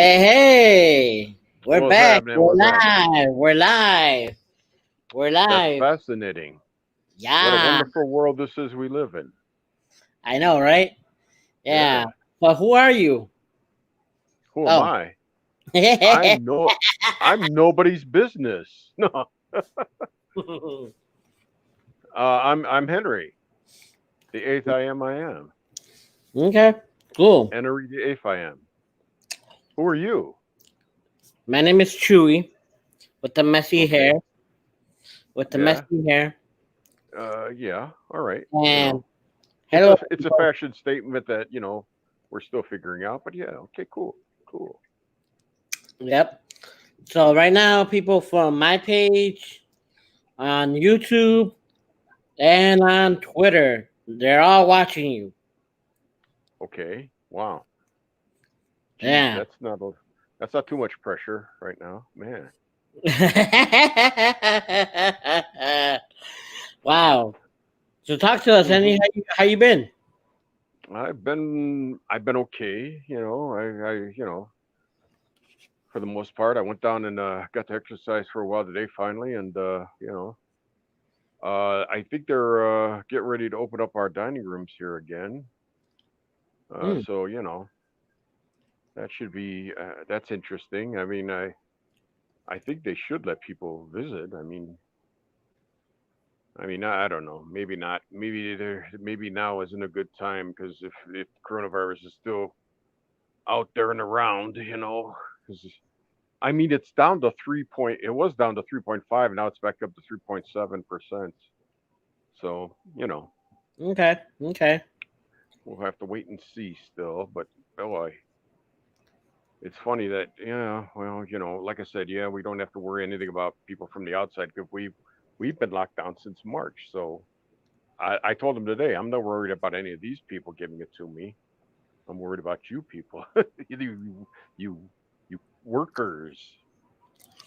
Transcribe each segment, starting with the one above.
Hey, we're What's back. happening? We're What's happening? live. We're live. We're That's live. fascinating. What a Yeah, wonderful world this is we live in. I know, right? Yeah. Yeah. But who are you? Who am Oh. I? I'm no I'm nobody's business. No. I'm Henry, the eighth I am. Okay, cool. Henry the eighth I am. Who are you? My name is Chewy with the messy hair. Okay. With the Yeah. messy hair. Yeah. All right. And It's hello. a fashion statement that, we're still figuring out, but yeah, okay, cool. Cool. Yep. So right now, people from my page on YouTube and on Twitter, they're all watching you. Okay. Wow. Geez, Yeah. that's not too much pressure right now, man. Wow. So talk to us, Andy. hmm How you been? I've been okay, for the most part. I went down and got to exercise for a while today finally, and I think they're getting ready to open up our dining rooms here again. Hmm. So that should be that's interesting. I think they should let people visit. I don't know. Maybe not. Maybe now isn't a good time because if coronavirus is still out there and around, 'cause it's down to it was down to 3.5, now it's back up to 3.7%. So, Okay. Okay. we'll have to wait and see still. But boy, it's funny that, yeah, well, like I said, yeah, we don't have to worry anything about people from the outside because we've been locked down since March. So I told them today, I'm not worried about any of these people giving it to me. I'm worried about you people, you, you workers,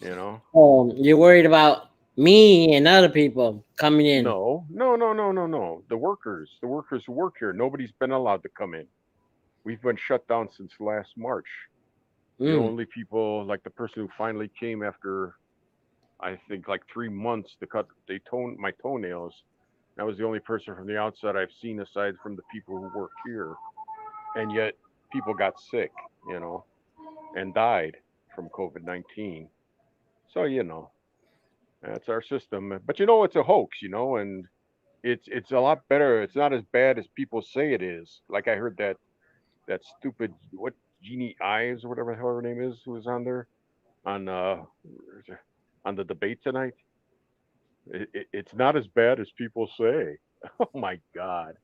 you know. Oh, you're worried about me and other people coming in. No, no, no, no, no, no. The workers who work here, nobody's been allowed to come in. We've been shut down since last March. The Mm. only people, like the person who finally came after, I think, like 3 months to cut my toenails. That was the only person from the outside I've seen aside from the people who work here. And yet, people got sick, and died from COVID-19. So, that's our system. But it's a hoax, and it's a lot better. It's not as bad as people say it is. Like I heard that stupid what Jeannie Ives or whatever the hell her name is who was on there on on the debate tonight. It's not as bad as people say. Oh my God!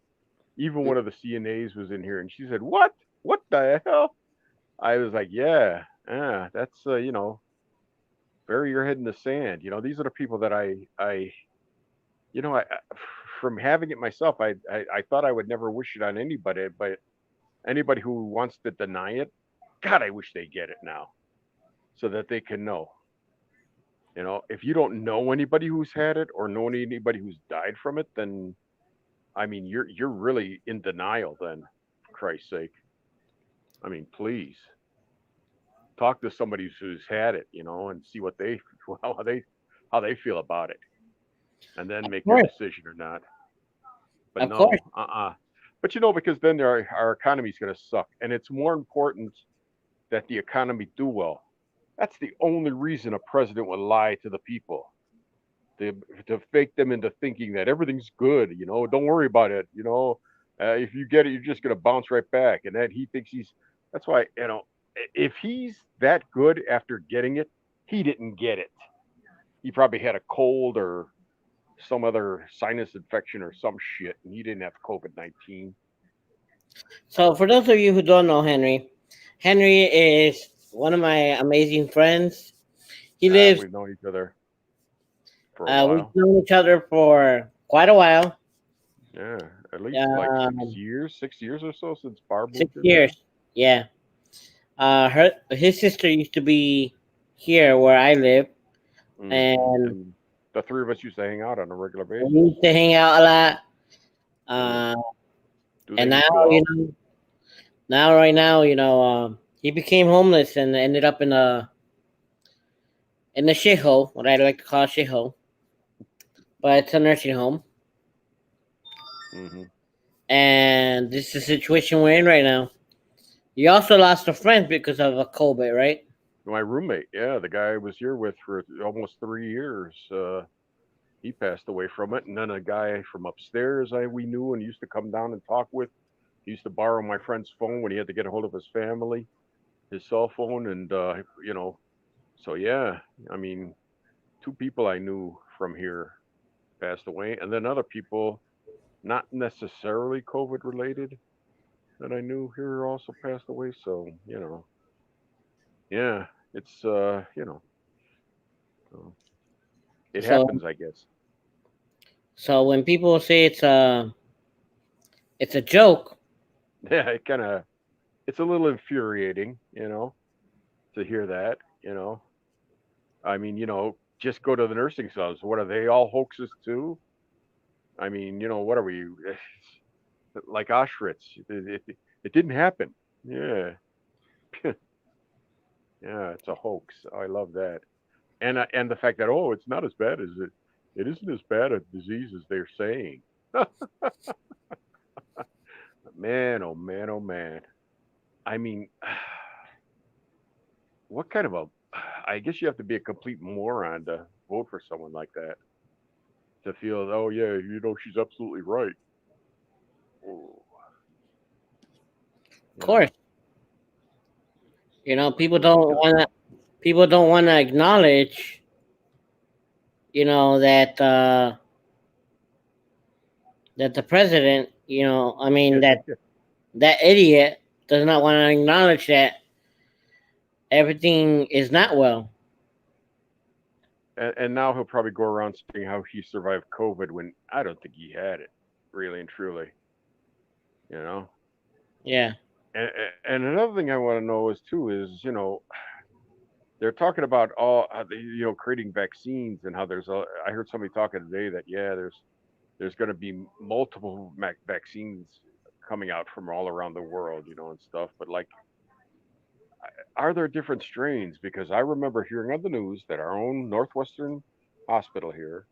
Even one of the CNAs was in here, and she said, "What? What the hell?" I was like, "Yeah, that's bury your head in the sand." These are the people that from having it myself, I thought I would never wish it on anybody, but anybody who wants to deny it, God, I wish they get it now so that they can know. If you don't know anybody who's had it or know anybody who's died from it, then you're really in denial. Then, for Christ's sake, please talk to somebody who's had it, and see what they how they feel about it, and then Of make your course. decision or not. But Of course. no, But because then our economy's going to suck, and it's more important that the economy do well. That's the only reason a president would lie to the people, to to fake them into thinking that everything's good. Don't worry about it. If you get it, you're just going to bounce right back, and that he thinks he's. That's why if he's that good after getting it, he didn't get it. He probably had a cold or some other sinus infection or some shit, and he didn't have COVID-19. So for those of you who don't know Henry is one of my amazing friends. He lives. We've known each other for a We've while. known each other for quite a while. Yeah, at least like Um, 6 years or so since Barb six moved in here. years. Yeah. His sister used to be here where I live, and And the three of us used to hang out on a regular we basis. used to hang out a lot. Yeah. Uh, Do they and now, still you out? know, now right now, He became homeless and ended up in a shithole, what I like to call a shithole, but it's a nursing home. Hmm. And this is the situation we're in right now. You also lost a friend because of a COVID, right? My roommate, yeah, the guy I was here with for almost 3 years, he passed away from it. And then a guy from upstairs we knew and used to come down and talk with. He used to borrow my friend's phone when he had to get a hold of his family, his cell phone, and so yeah, I mean, two people I knew from here passed away, and then other people, not necessarily COVID related, that I knew here also passed away. So yeah, it's uh, it So happens, I guess. so when people say it's a joke, Yeah, it's a little infuriating, to hear that. I mean, just go to the nursing homes. What are they all hoaxes too? I mean, what are we like Auschwitz? It didn't happen. Yeah, yeah, it's a hoax. I love that, and the fact that it's not as bad as it isn't as bad a disease as they're saying. Man, oh man, oh man. I mean, what kind of a? I guess you have to be a complete moron to vote for someone like that. To feel, oh yeah, she's absolutely right. Oh, of you know, course, people it's ridiculous. don't want to acknowledge, that the president, I mean that idiot does not want to acknowledge that everything is not well. And now he'll probably go around saying how he survived COVID when I don't think he had it, really and truly. You know. Yeah, And another thing I want to know is too is they're talking about all creating vaccines and how I heard somebody talking today that yeah there's going to be multiple vaccines coming out from all around the world, and stuff. But like, are there different strains? Because I remember hearing on the news that our own Northwestern hospital here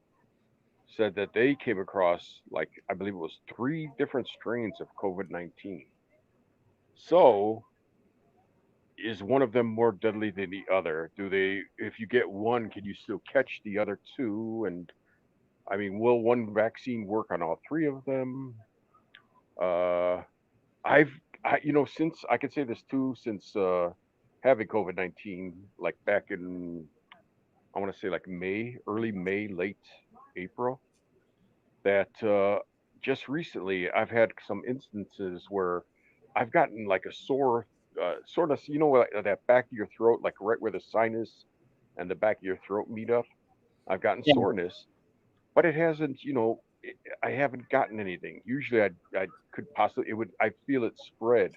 said that they came across, like, I believe it was three different strains of COVID-19. So is one of them more deadly than the other? If you get one, can you still catch the other two? And I mean, will one vaccine work on all three of them? Uh, I've, since I can say this too, since having COVID-19, like back in, I want to say like May, early May, late April, that just recently I've had some instances where I've gotten like a sore, sort of, that back of your throat, like right where the sinus and the back of your throat meet up. I've gotten yeah, soreness, but it hasn't, I haven't gotten anything. Usually I could possibly, I feel it spread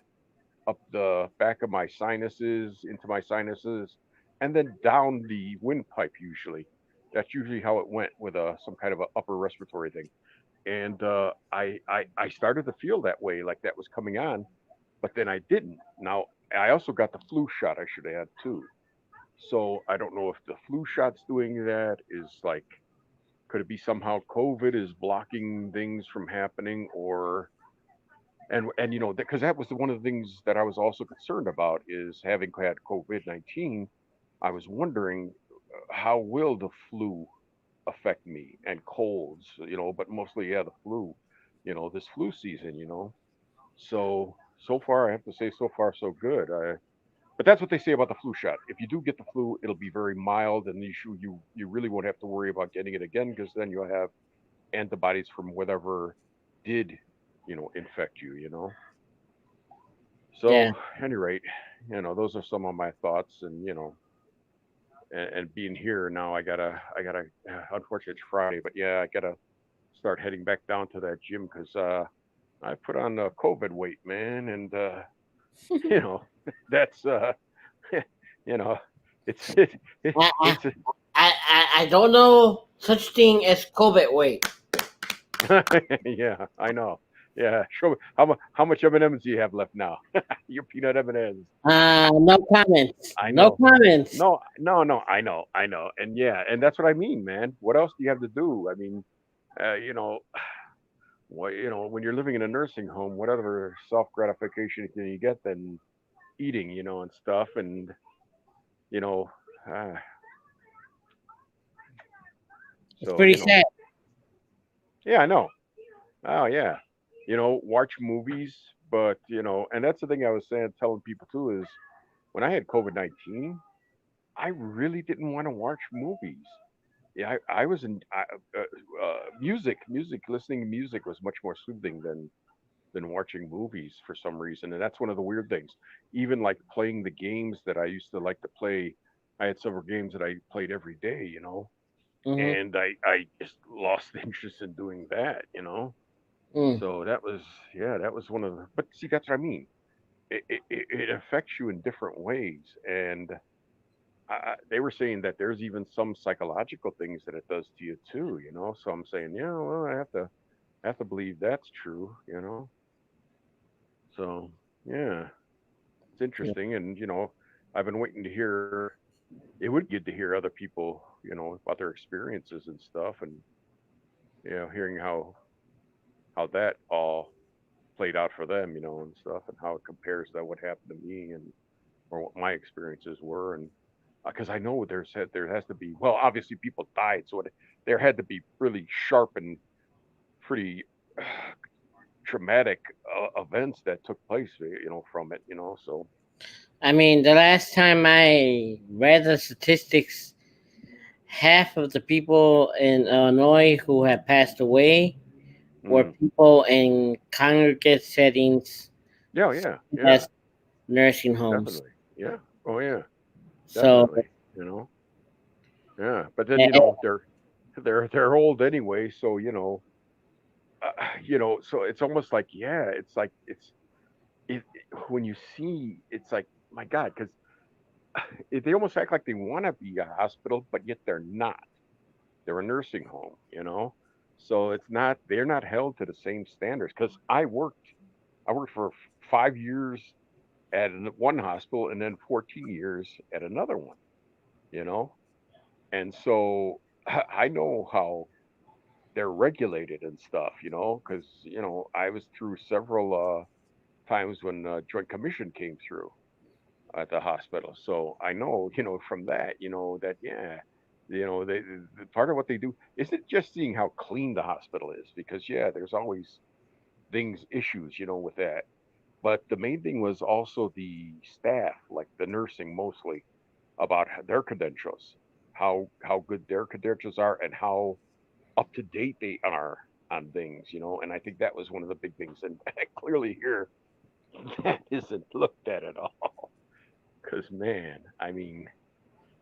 up the back of my sinuses, into my sinuses, and then down the windpipe usually. That's usually how it went with some kind of a upper respiratory thing. And I started to feel that way, like that was coming on, but then I didn't. Now I also got the flu shot. I should add too. So I don't know if the flu shot's doing that. Is like, could it be somehow COVID is blocking things from happening, or and because that was one of the things that I was also concerned about is having had COVID-19. I was wondering how will the flu affect me and colds, but mostly yeah the flu, this flu season, so far I have to say so far so good. But that's what they say about the flu shot. If you do get the flu, it'll be very mild, and you really won't have to worry about getting it again because then you'll have antibodies from whatever did infect you. yeah, So, at any rate, those are some of my thoughts, and and being here now, I gotta. Unfortunately, it's Friday, but yeah, I gotta start heading back down to that gym because I put on COVID weight, man, and you know that's you know it's I, I, it's I don't know such thing as COVID weight. yeah, I know. Yeah, show me how much M&Ms do you have left now? Your peanut M&Ms. No comments. I No know. comments. No, no, no. I know. And yeah, and that's what I mean, man. What else do you have to do? I mean, you know, when you're living in a nursing home, what other self gratification can you get than eating, and stuff, and you know, uh, It's so pretty sad. yeah, I know. Oh yeah, watch movies, but and that's the thing I was saying, telling people too is when I had COVID-19, I really didn't want to watch movies. Yeah, I was in music. Listening to music was much more soothing than watching movies for some reason, and that's one of the weird things. Even like playing the games that I used to like to play, I had several games that I played every day, Mm-hmm. and I just lost interest in doing that. Mm. So that was yeah, that was one of the. But see, that's what I mean. It affects you in different ways, and they were saying that there's even some psychological things that it does to you too. So I'm saying, yeah, well, I have to believe that's true. So yeah, it's Yeah. interesting, and I've been waiting to hear. It would be good to hear other people, about their experiences and stuff, and hearing how that all played out for them, and stuff, and how it compares to what happened to me and or what my experiences were, and because I know there has to be well, obviously people died, so there had to be really sharp and pretty traumatic events that took place, from it. So I mean, the last time I read the statistics, half of the people in Illinois who had passed away were mm, people in congregate settings, yeah, yeah, yeah, as nursing homes. definitely, yeah, oh yeah, So, definitely, yeah. But then eh, eh, they're old anyway, so so it's almost like yeah, it's like when you see it's like my God, because they almost act like they want to be a hospital, but yet they're not. They're a nursing home. So it's not they're not held to the same standards. Because I worked for 5 years at one hospital and then 14 years at another one. You know, and so I know how they're regulated and stuff. Because I was through several times when Joint Commission came through at the hospital. So I know, from that, that yeah, part of what they do isn't just seeing how clean the hospital is, because yeah, there's always issues, with that. But the main thing was also the staff, like the nursing mostly, about their credentials, how good their credentials are, and how up to date they are on things. And I think that was one of the big things. And clearly here, that isn't looked at all. Because man, I mean,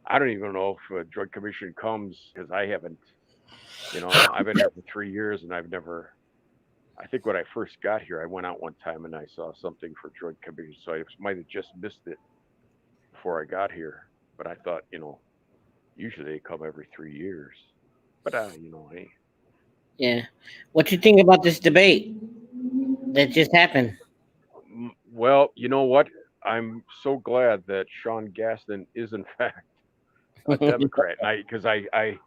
I don't even know if a drug commission comes because I haven't. I've been here for 3 years and I've never. I think when I first got here, I went out one time and I saw something for drug commission, so I might have just missed it before I got here. But I thought, usually they come every 3 years. But hey, yeah. What you think about this debate that just happened? well, you know what? I'm so glad that Sean Gaston is in fact a Democrat, and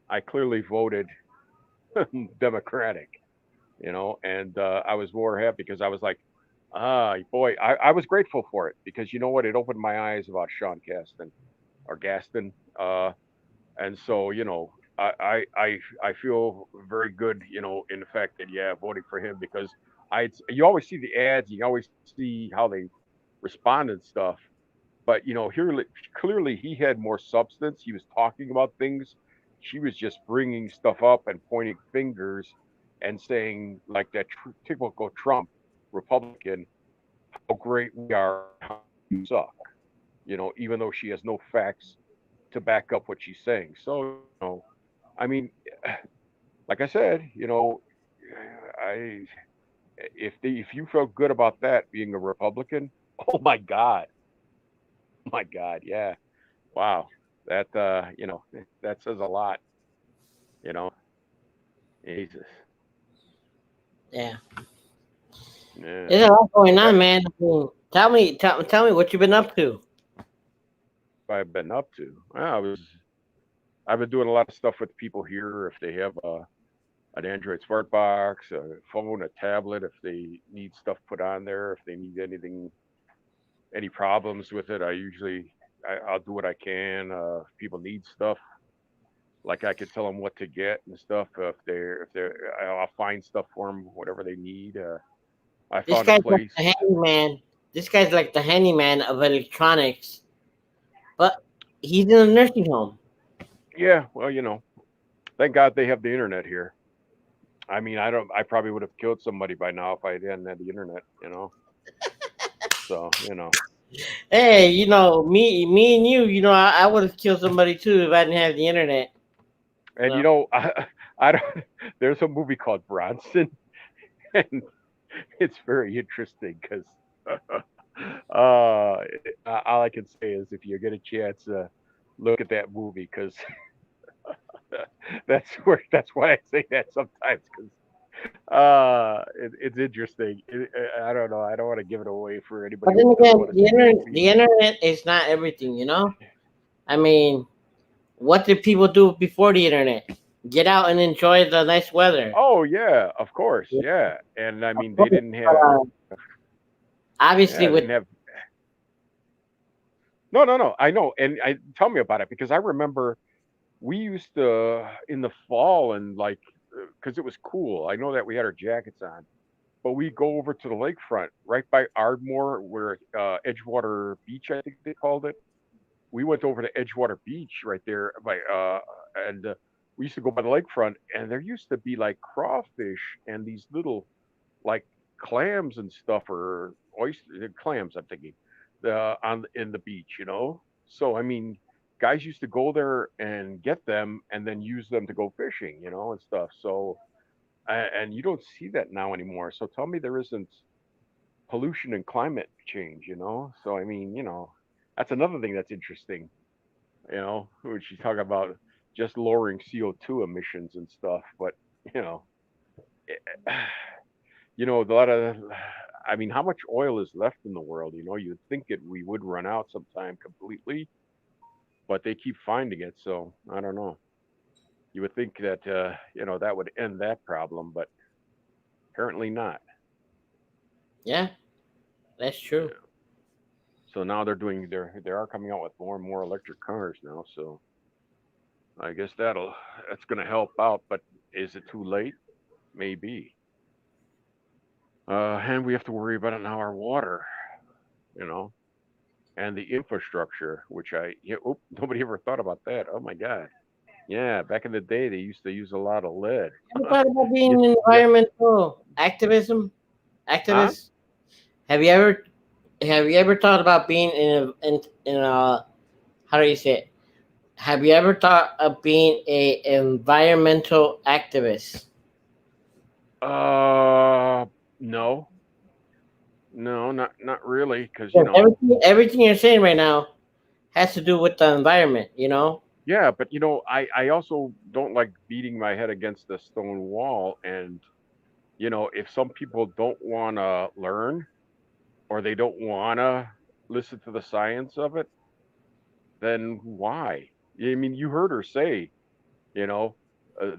I clearly voted Democratic. And I was more happy because I was like, boy, I was grateful for it because you know what? It opened my eyes about Sean Gaston or Gaston. And so, I feel very good, in the fact that, yeah, voting for him because you always see the ads, you always see how they respond and stuff. But, here, clearly he had more substance. He was talking about things. She was just bringing stuff up and pointing fingers and saying, like that typical Trump Republican, how great we are and how you suck, even though she has no facts to back up what she's saying. So, I mean, like I said, I if you felt good about that being a Republican, oh my God, oh my God, yeah, wow, that that says a lot, you know, Jesus. Yeah. Yeah. There's a lot going That on, man. I mean, tell me what you've been up to. I've been up to. I've been doing a lot of stuff with people here. If they have an Android smart box, a phone, a tablet, if they need stuff put on there, if they need any problems with it, I'll do what I can. If people need stuff, like I could tell them what to get and stuff. I'll find stuff for them, whatever they need. I This found a guy's like place. the handyman. This guy's like the handyman of electronics, but he's in a nursing home. Yeah, well, thank God they have the internet here. I mean, I don't. I probably would have killed somebody by now if I hadn't had the internet. So Hey, me and you, I would have killed somebody too if I didn't have the internet. and So I don't. There's a movie called Bronson, and it's very interesting because all I can say is if you get a chance, look at that movie because that's why I say that sometimes because it's interesting. I don't know. I don't want to give it away for but anybody then who doesn't again, want to see the movie. the internet is not everything. I mean, what did people do before the internet? Get out and enjoy the nice weather. Oh yeah, of course, Yeah, yeah. And I of mean, they course. didn't But have, obviously, yeah, they with didn't have. No, no, no. I know, and tell me about it because I remember we used to in the fall and like because it was cool. I know that we had our jackets on, but we go over to the lakefront right by Ardmore, where Edgewater Beach, I think they called it. We went over to Edgewater Beach right there by and we used to go by the lakefront, and there used to be like crawfish and these little like clams and stuff or oyster clams. I'm thinking on in the beach, So I mean, guys used to go there and get them and then use them to go fishing, and stuff. So and you don't see that now anymore. So tell me there isn't pollution and climate change. So I mean, that's another thing that's interesting. Which you talk about just lowering CO2 emissions and stuff, but you know. A lot of, I mean, how much oil is left in the world? You'd think we would run out sometime completely, but they keep finding it. So I don't know. You would think that, that would end that problem, but apparently not. yeah, that's true. Yeah. So now they are coming out with more and more electric cars now. So I guess that's going to help out, but is it too late? Maybe. And we have to worry about it now, our water, you know, and the infrastructure, which nobody ever thought about that. Oh my God. Yeah, back in the day, they used to use a lot of lead. Have you thought about You, being an yeah, environmental huh? activist? Have you ever have you ever thought about being in a how do you say it? Have you ever thought of being a environmental activist? Uh, no, no, not really, because 'Cause everything you're saying right now has to do with the environment. yeah, but I also don't like beating my head against the stone wall, and if some people don't want to learn or they don't want to listen to the science of it, then why? I mean, you heard her say, you know,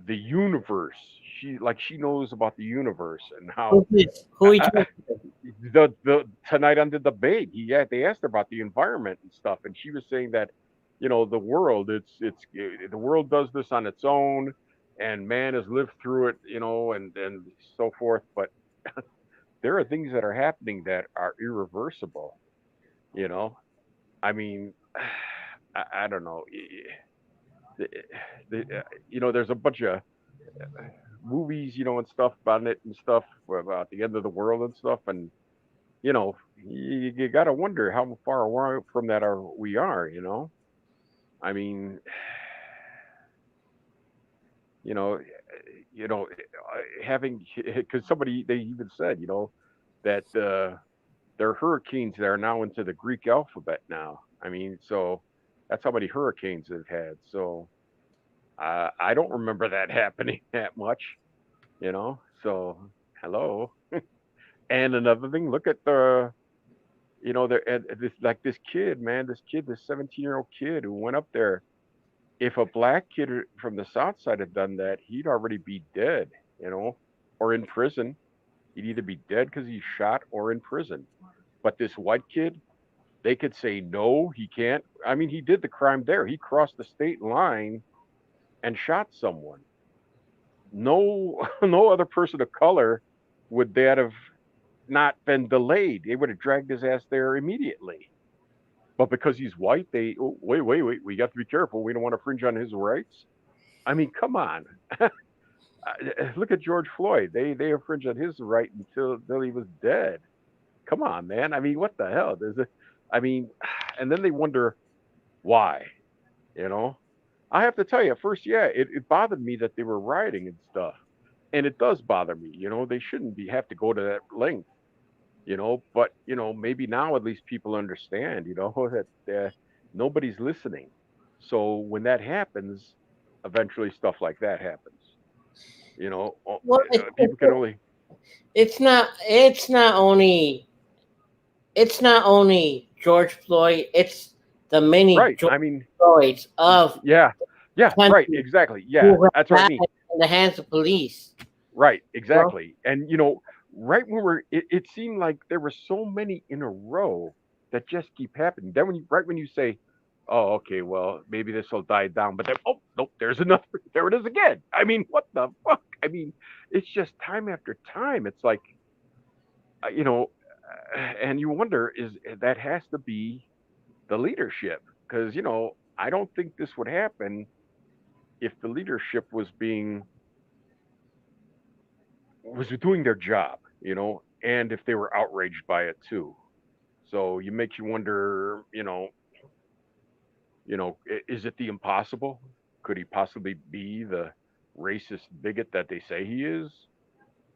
the universe. She knows about the universe and how Who's this? Who are you talking to? the tonight on the debate, they asked her about the environment and stuff, and she was saying that, the world, the world does this on its own, and man has lived through it, and so forth. But there are things that are happening that are irreversible. You know, I mean, I don't know. The, there's a bunch of movies, and stuff about it and stuff about the end of the world and stuff, and you got to wonder how far away from that we are. I mean, you know, having because somebody they even said, that there are hurricanes that are now into the Greek alphabet now. I mean, so that's how many hurricanes they've had. So I don't remember that happening that much. So hello. And another thing, look at the, this like this kid, man, this 17-year-old kid who went up there. If a black kid from the South Side had done that, he'd already be dead, or in prison. He'd either be dead because he's shot or in prison. But this white kid, they could say no, he can't. I mean, he did the crime there. He crossed the state line and shot someone. No, no other person of color would that have not been delayed. They would have dragged his ass there immediately. But because he's white, oh, wait, we got to be careful. We don't want to infringe on his rights. I mean, come on. Look at George Floyd. They infringed on his right until he was dead. Come on, man. I mean, what the hell? I mean, and then they wonder why. You know, I have to tell you, at first, yeah, it bothered me that they were rioting and stuff, and it does bother me. They shouldn't have to go to that length. But maybe now at least people understand. That nobody's listening. So when that happens, eventually stuff like that happens. Well, People can only it's not. It's not only George Floyd. It's the many right. George I mean, Floyds of yeah, yeah, the right, country exactly. Yeah, who have that's what I died mean. in the hands of police. Right, Well, exactly. And right when it seemed like there were so many in a row that just keep happening. Then right when you say, "Oh, okay, well, maybe this will die down," but then, oh nope, there's another. There it is again. I mean, what the fuck? I mean, it's just time after time. It's like, uh, you know, and you wonder is that has to be the leadership because I don't think this would happen if the leadership was doing their job, and if they were outraged by it too. So you makes you wonder, is it the impossible? Could he possibly be the racist bigot that they say he is?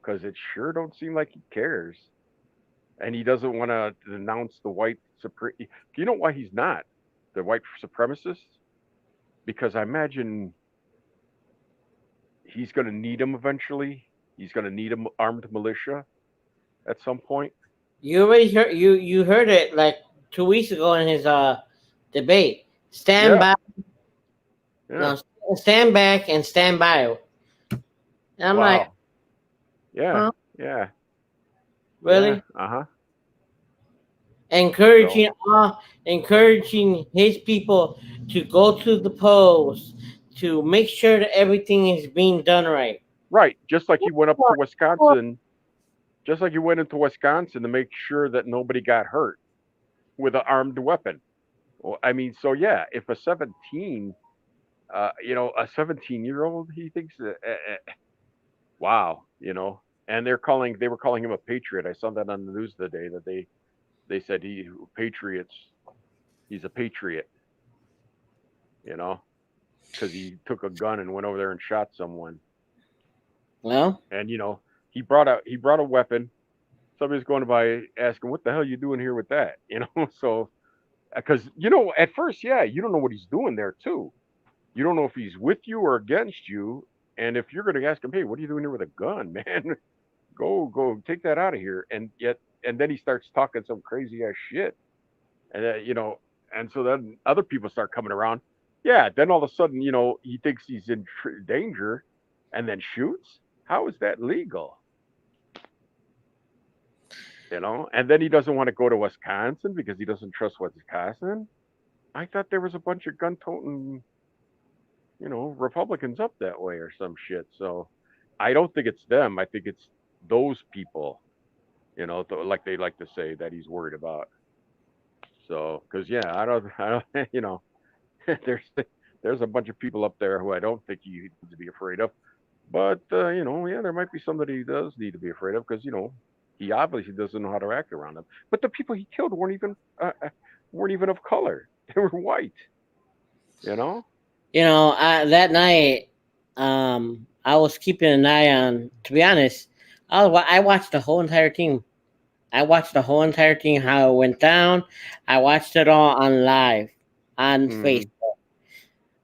Because it sure don't seem like he cares, and he doesn't want to denounce the white supreme. You know why he's not the white supremacist? Because I imagine he's going to need them eventually. He's going to need an armed militia at some point. you already heard you heard it like 2 weeks ago in his debate. Stand Yeah, by, yeah. no, stand back and stand by. And I'm like, Wow. Yeah, huh, yeah, yeah. really? Uh huh. So Encouraging his people to go to the polls to make sure that everything is being done right. right, just like he went up to Wisconsin, just like he went into Wisconsin to make sure that nobody got hurt with an armed weapon. Well, I mean, so yeah, if a 17-year-old, he thinks, wow, and they were calling him a patriot. I saw that on the news today that they said patriots, he's a patriot, you know, because he took a gun and went over there and shot someone. Well, And he brought a weapon. Somebody's going by asking, "What the hell are you doing here with that?" So because at first, yeah, you don't know what he's doing there too. You don't know if he's with you or against you. And if you're going to ask him, "Hey, what are you doing here with a gun, man? Go, take that out of here." And then he starts talking some crazy ass shit, and and so then other people start coming around. Yeah, then all of a sudden, he thinks he's in danger, and then shoots. How is that legal? And then he doesn't want to go to Wisconsin because he doesn't trust Wisconsin. I thought there was a bunch of gun toting, Republicans up that way or some shit. So I don't think it's them. I think it's those people, like they like to say that he's worried about. So, because yeah, I don't, there's there's a bunch of people up there who I don't think he needs to be afraid of. But yeah, there might be somebody he does need to be afraid of because he obviously doesn't know how to act around them. But the people he killed weren't even of color; they were white. You know? that night, I was keeping an eye on. To be honest, I watched the whole entire team. I watched the whole entire thing how it went down. I watched it all on live on Hmm. Facebook.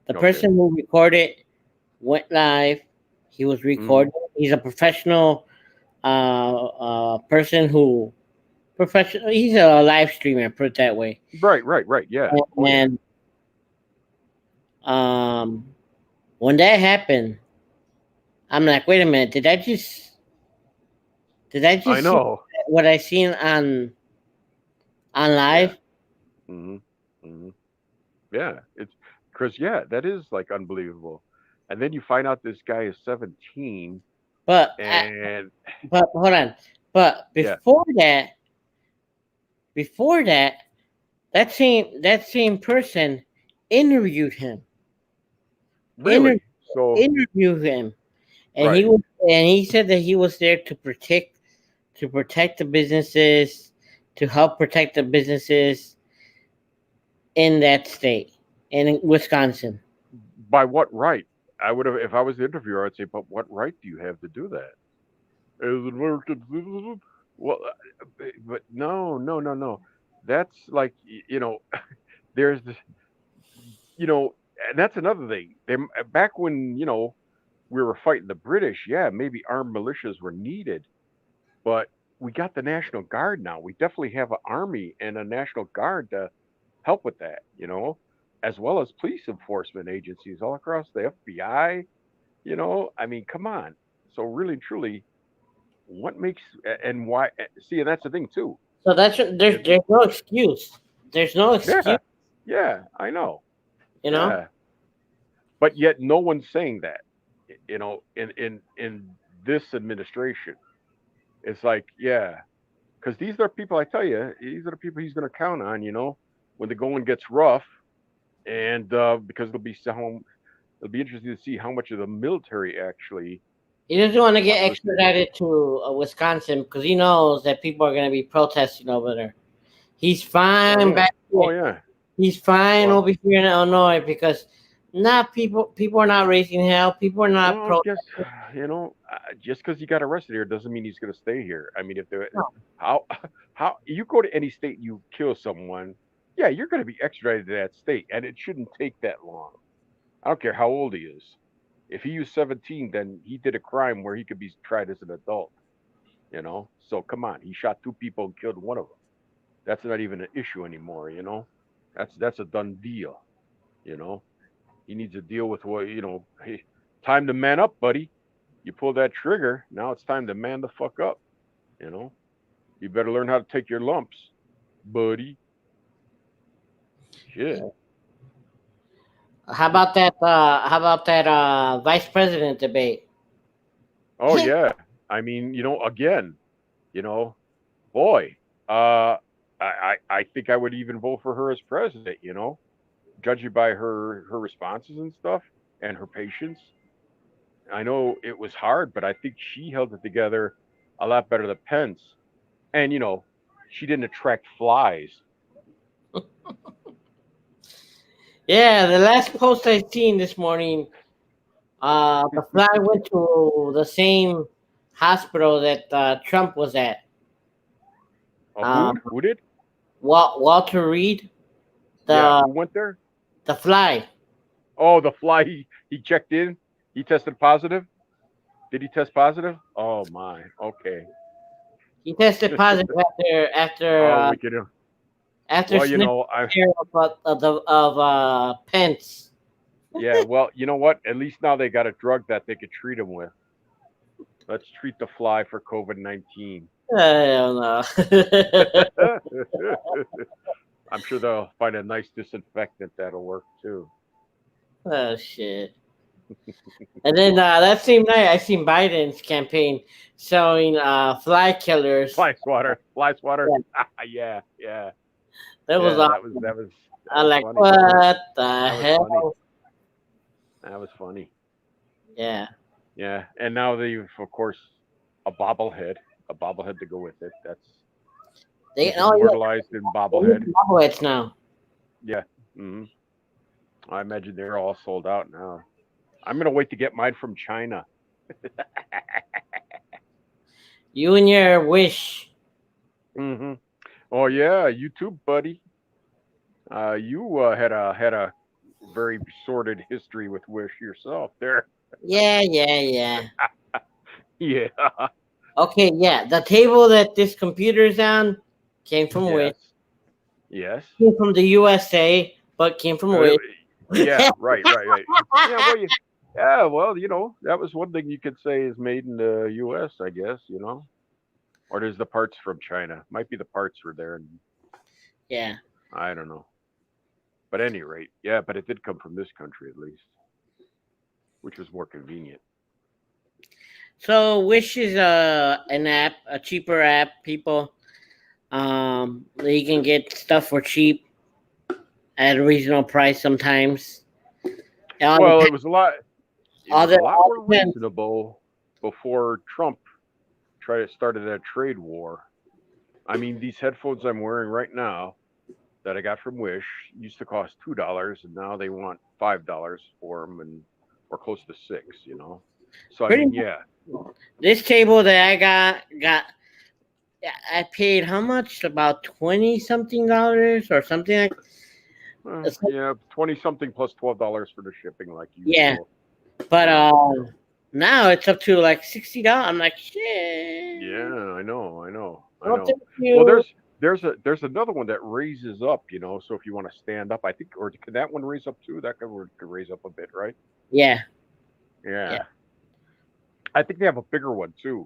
The Okay. person who recorded went live. He was Hmm. recording. He's a professional person who professional. He's a live streamer, put it that way. Right, right, right. Yeah. Oh yeah. And um, when that happened, I'm like, wait a minute, did I just I see know. what I seen on Yeah. live? hmm hmm Yeah. It's Chris. Yeah, that is like unbelievable. And then you find out this guy is 17, But and but hold on. But yeah, before that, that same person interviewed him, inter, really. So interviewed him, and he right. was and he said that he was there to protect the businesses, to help protect the businesses in that state, in Wisconsin. By what right? I would have, if I was the interviewer, I'd say, but what right do you have to do that? As an American, well, but no, no, no, no. That's like there's this, and that's another thing. Back when we were fighting the British, yeah, maybe armed militias were needed, but we got the National Guard now. We definitely have an army and a National Guard to help with that, as well as police enforcement agencies all across the FBI. I mean, come on. So really, truly, what makes and why? See, and that's the thing too. So there's Is there's no excuse. There's no yeah, excuse. yeah, I know, You know. yeah, but yet no one's saying that. In this administration, it's like, yeah, because these are people. I tell you, these are the people he's going to count on. When the going gets rough, and because it'll be interesting to see how much of the military actually He doesn't want to get want to listen to him. extradited to Wisconsin because he knows that people are going to be protesting over there. He's Oh fine yeah, back oh here. yeah. He's fine Well, over here in Illinois because not people are not raising hell. People are not well, just protesting. just because he got arrested here doesn't mean he's going to stay here. I mean, if the No. how how you go to any state, you kill someone, yeah, you're going to be extradited to that state, and it shouldn't take that long. I don't care how old he is. If he was 17, then he did a crime where he could be tried as an adult. So come on, he shot two people and killed one of them. That's not even an issue anymore. That's a done deal. You know, he needs to deal with what Hey, time to man up, buddy. You pull that trigger. Now it's time to man the fuck up. You know, you better learn how to take your lumps, buddy. Shit. How about that vice president debate? Oh yeah. I mean, again, you know, boy, I think I would even vote for her as president. Judging by her responses and stuff and her patience. I know it was hard, but I think she held it together a lot better than Pence. And she didn't attract flies. Yeah, the last post I seen this morning, the fly went to the same hospital that Trump was at. Oh, Um, who did? Walter Reed, Yeah, the who went there? the fly. Oh, the fly. He checked in. He tested positive. Did he test positive? Oh my. Okay. He tested positive after after Oh, uh, we could. after Well, sniffing I the air of Pence. yeah. Well, you know what? At least now they got a drug that they could treat him with. Let's treat the fly for COVID-19. I don't know. I'm sure they'll find a nice disinfectant that'll work too. Oh shit! And then that same night, I seen Biden's campaign showing fly killers. Fly swatter, fly swatter. Yeah, Yeah, yeah, that was yeah. awesome. That I'm was like, funny. what the That was funny. hell? That was funny. Yeah, Yeah, and now they've of course a a bobblehead to go with it. they He's oh yeah, immortalized in they need bobblehead. bobbleheads now. Yeah. hmm I imagine they're all sold out now. I'm gonna wait to get mine from China. You and your wish. hmm Oh yeah, you too, buddy. You had a very sordid history with Wish yourself there. Yeah, yeah, yeah. Yeah. Okay, yeah, the table that this computer is on came from Wish. Yes. Yes. Came from the USA, but came from Uh, Wish. yeah. Right. Right. Right. Yeah. Well. Yeah. Well. That was one thing you could say is made in the U.S. I guess. Or there's the parts from China. Might be the parts were there, and Yeah. I don't know. But at any rate, yeah. But it did come from this country at least, which was more convenient. So Wish is an app, a cheaper app. People, you can get stuff for cheap at a reasonable price sometimes. It all Well, depends. It was a lot All more depends. reasonable before Trump tried started that trade war. I mean, these headphones I'm wearing right now that I got from Wish used to cost $2, and now they want $5 for them, and or close to six. So I Pretty mean, much. yeah. This table that I got. I paid how much? About 20 something dollars or something like. Yeah, 20 something plus $12 for the shipping, like Yeah, usual. but Yeah, now it's up to like $60. I'm like, shit. yeah, I Oh, know. thank Well, you. there's another one that raises up, so if you want to stand up, I think, or can that one raise up too? That could raise up a bit, right? Yeah, yeah. Yeah, I think they have a bigger one too.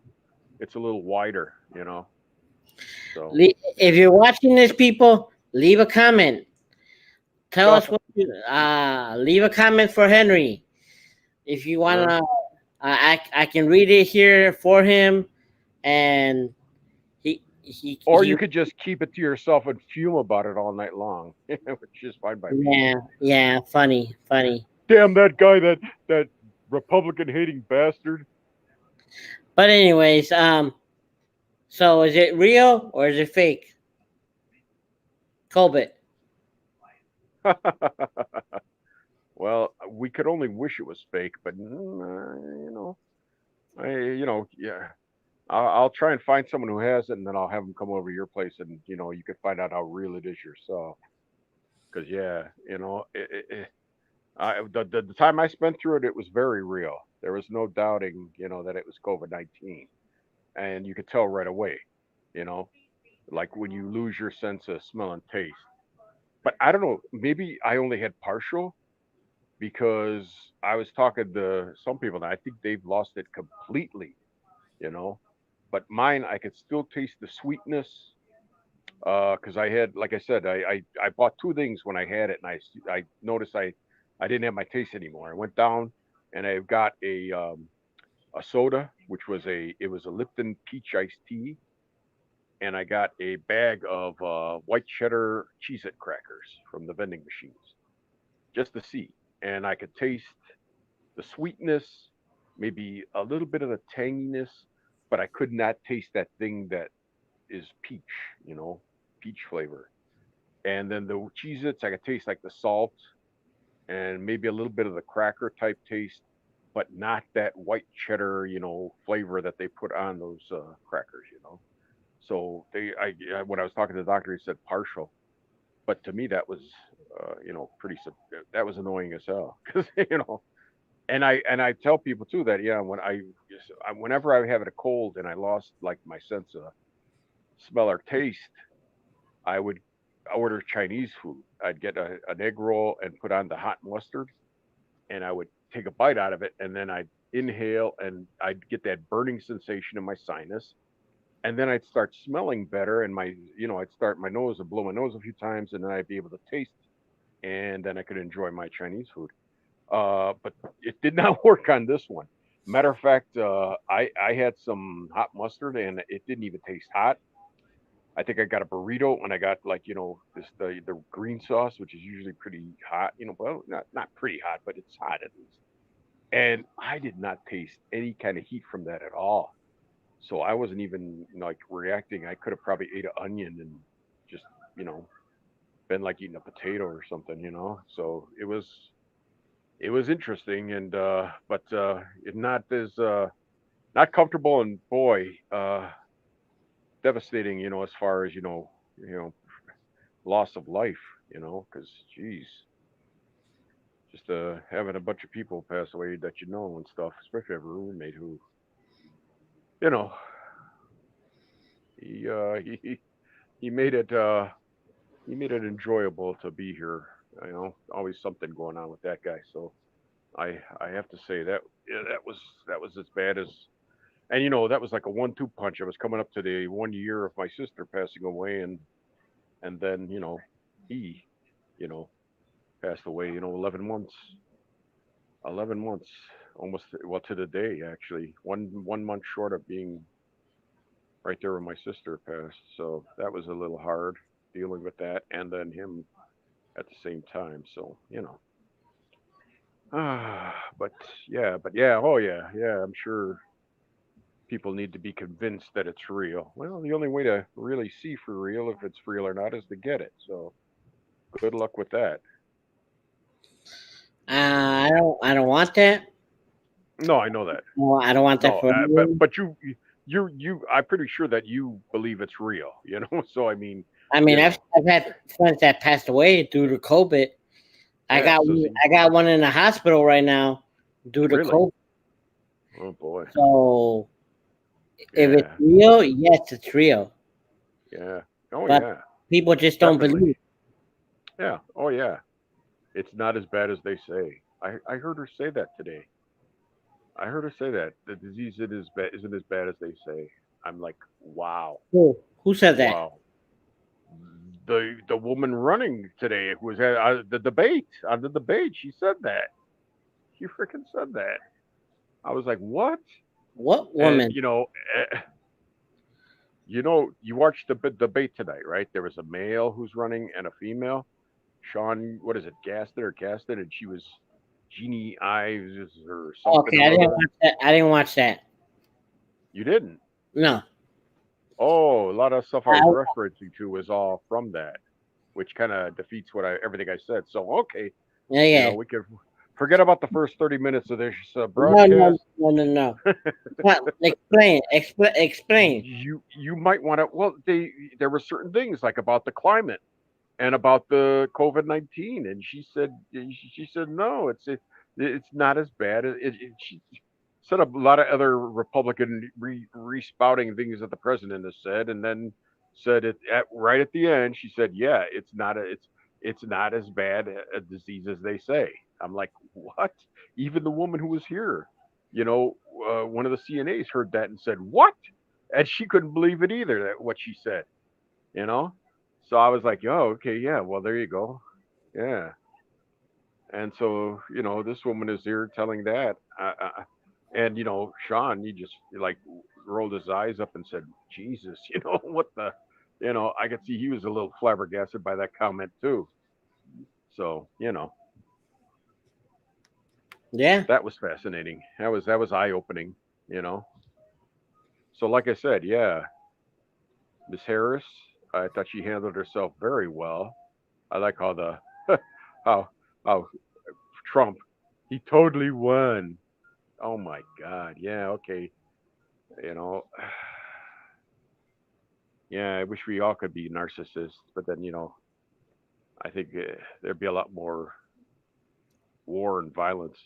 It's a little wider. So If you're watching this, people, leave a comment. Tell us what you, leave a comment for Henry. If you uh, wanna, I can read it here for him, and or he you could just keep it to yourself and fume about it all night long, which is fine by me. yeah, yeah, funny, funny. Damn that guy, that Republican hating bastard. But anyways, so is it real or is it fake? Colbert. Well, we could only wish it was fake, but yeah. I'll try and find someone who has it, and then I'll have them come over to your place, and you can find out how real it is yourself. Because yeah, the time I spent through it, it was very real. There was no doubting, that it was COVID-19, and you could tell right away, you know, like when you lose your sense of smell and taste. But I don't know, maybe I only had partial because I was talking to some people, and I think they've lost it completely, you know. But mine, I could still taste the sweetness because I had, like I said, I bought two things when I had it, and I noticed I didn't have my taste anymore. I went down and I got a soda, which was a Lipton peach iced tea, and I got a bag of white cheddar Cheez-It crackers from the vending machines just to see, and I could taste the sweetness, maybe a little bit of the tanginess, but I could not taste that thing that is peach, you know, peach flavor. And then the Cheez Its, I could taste like the salt and maybe a little bit of the cracker type taste, but not that white cheddar, flavor that they put on those crackers. So when I was talking to the doctor, he said partial, but to me that was, pretty. That was annoying as hell because and I tell people too that yeah, whenever I have a cold and I lost like my sense of smell or taste, I would order Chinese food. I'd get an egg roll and put on the hot mustard, and I would take a bite out of it, and then I'd inhale, and I'd get that burning sensation in my sinus, and then I'd start smelling better, and I'd start my nose and blow my nose a few times, and then I'd be able to taste, and then I could enjoy my Chinese food. But it did not work on this one. Matter of fact, I had some hot mustard, and it didn't even taste hot. I think I got a burrito and I got like this the green sauce, which is usually pretty hot. Well, not pretty hot, but it's hot at least. And I did not taste any kind of heat from that at all. So I wasn't even like reacting. I could have probably ate an onion and just you know been like eating a potato or something. So it was interesting and but it not as not comfortable and boy devastating. As far as loss of life, because geez, just having a bunch of people pass away that and stuff, especially have a roommate who, you know, He he made it he made it enjoyable to be here. Always something going on with that guy. So I have to say that yeah, that was as bad as, and that was like a 1-2 punch. I was coming up to the 1 year of my sister passing away, and then he you know passed away. 11 months almost, well, to the day, actually, one month short of being right there when my sister passed. So that was a little hard dealing with that, and then him at the same time. So but yeah, oh yeah, I'm sure people need to be convinced that it's real. Well, the only way to really see for real if it's real or not is to get it. So good luck with that. I don't want that. No, I know that. Well, I don't want that No, for you. but you, I'm pretty sure that you believe it's real. So I mean, I you mean, know, I've had friends that passed away due to COVID. yeah. So see, I got one in the hospital right now due to really, COVID. oh boy, So if it's yeah, real, yes, it's real. yeah, oh But yeah, people just don't definitely, believe. yeah, oh yeah. It's not as bad as they say. I heard her say that today. I heard her say that the disease isn't as bad as they say. I'm like, wow, Who said that? wow. The woman running today who was at the debate, she said that. She freaking said that. I was like, what? What And woman? eh, you watched the debate tonight, right? There was a male who's running and a female. Sean, what is it, Gaston, and she was Jeannie Ives or something Okay, I or didn't other. watch that. I didn't watch that. You didn't. No. Oh, a lot of stuff I was I, referencing to was all from that, which kind of defeats everything I said. So okay, yeah, yeah. we could forget about the first 30 minutes of this No, no, broadcast. no, no, no. What? Explain. You might want to. Well, there were certain things like about the climate and about the COVID-19, and she said no, it's not as bad. She said a lot of other Republican respouting things that the president has said, and then said right at the end, she said, "Yeah, it's not as bad a disease as they say." I'm like, what? Even the woman who was here, one of the CNAs heard that and said, "What?" And she couldn't believe it either. That what she said, you know. So I was like, "Oh, okay, yeah. Well, there you go. Yeah." And so, this woman is here telling that, and Sean, he just like rolled his eyes up and said, "Jesus, what the." I could see he was a little flabbergasted by that comment too. So, Yeah. that was fascinating. That was eye opening. You know. So, like I said, yeah, Miss Harris, I thought she handled herself very well. I like how how how Trump, he totally won. Oh my God. Yeah. Okay. You know, yeah, I wish we all could be narcissists, but then, I think there'd be a lot more war and violence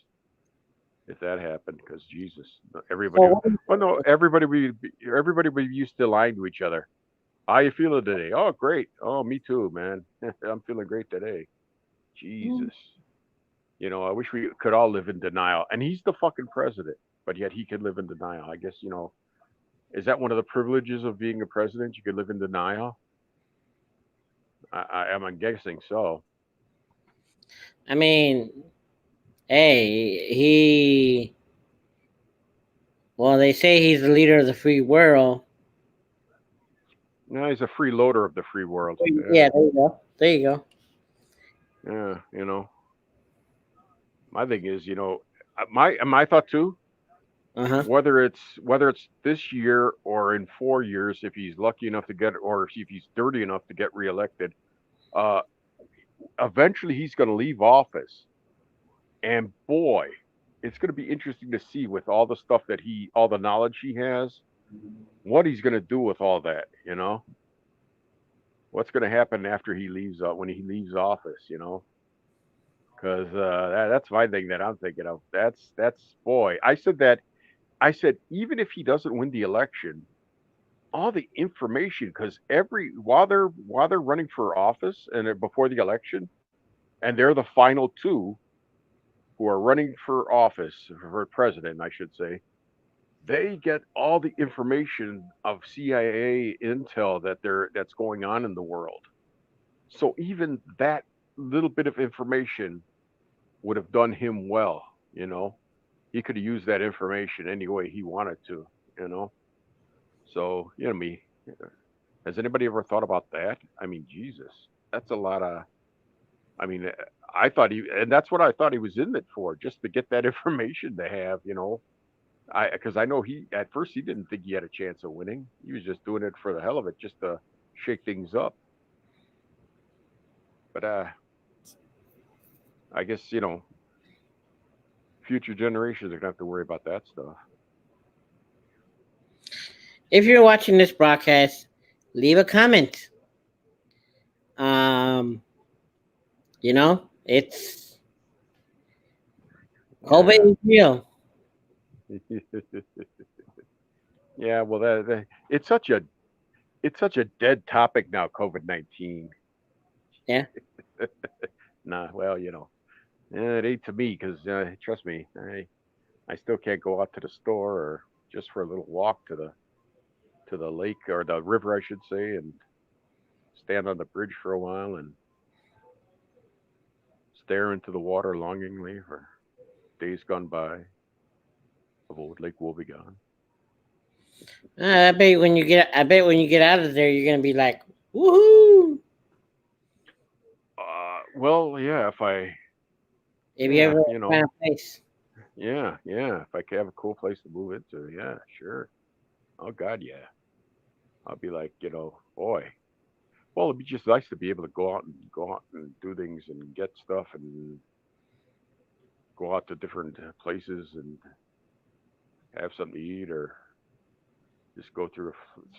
if that happened. Because Jesus, everybody, So well, no, everybody would be used to lying to each other. How you feeling today? Oh, great. Oh, me too, man. I'm feeling great today. Jesus. I wish we could all live in denial. And he's the fucking president, but yet he could live in denial. I guess, is that one of the privileges of being a president? You could live in denial. I'm guessing so. I mean, hey, well, they say he's the leader of the free world. No, he's a freeloader of the free world. Yeah, Yeah, there you go. There you go. yeah. My thing is, my thought too. Uh huh. Whether it's this year or in 4 years, if he's lucky enough to get, or if he's dirty enough to get reelected, uh, eventually he's going to leave office. And boy, it's going to be interesting to see with all the stuff all the knowledge he has, what he's going to do with all that. What's going to happen after he leaves, when he leaves office. Because that's my thing that I'm thinking of. That's boy. I said even if he doesn't win the election, all the information because every while they're running for office and before the election, and they're the final two who are running for office for president, I should say. They get all the information of CIA intel that's going on in the world. So even that little bit of information would have done him well, you know. He could have used that information any way he wanted to, you know. So, me. Has anybody ever thought about that? I mean, Jesus, that's a lot of. I mean, I thought and that's what I thought he was in it for, just to get that information to have, because I know he at first he didn't think he had a chance of winning. He was just doing it for the hell of it, just to shake things up. But I guess future generations are gonna have to worry about that stuff. If you're watching this broadcast, leave a comment. Um, it's COVID Yeah, is real. yeah. Well, it's such a dead topic now. COVID-19. Yeah. Nah, well, it ain't to me because trust me, I still can't go out to the store or just for a little walk to the lake or the river, I should say, and stand on the bridge for a while and stare into the water longingly for days gone by of old Lake Wobegon. I bet when you get out of there, you're gonna be like, woohoo! Well, yeah, if I, If you yeah, ever find a place. yeah, if I could have a cool place to move into, yeah, sure. Oh God, yeah. I'll be like, boy. Well, it'd be just nice to be able to go out and do things and get stuff and go out to different places and have something to eat or just go through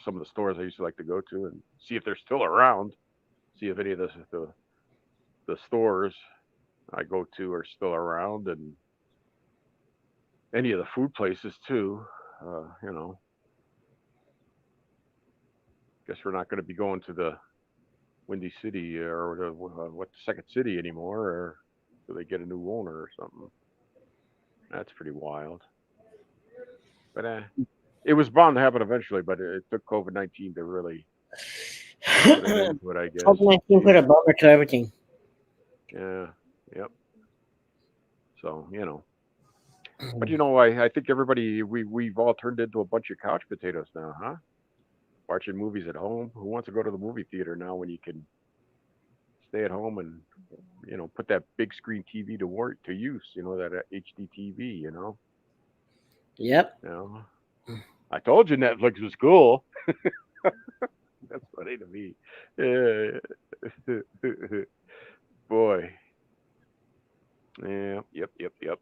some of the stores I used to like to go to and see if they're still around. See if any of the stores I go to are still around and any of the food places too. Uh, you know, guess we're not going to be going to the Windy City or what Second City anymore, or do they get a new owner or something? That's pretty wild. But it was bound to happen eventually. But it took COVID-19 to really put an end to it, I guess. COVID-19 put Jeez. a bummer to everything. Yeah. Yep. So but I think everybody we've all turned into a bunch of couch potatoes now, huh? Watching movies at home. Who wants to go to the movie theater now when you can stay at home and put that big screen TV to work to use? That HD TV. Yep. You know. I told you Netflix was cool. That's funny to me. Yeah. Boy. Yeah. Yep.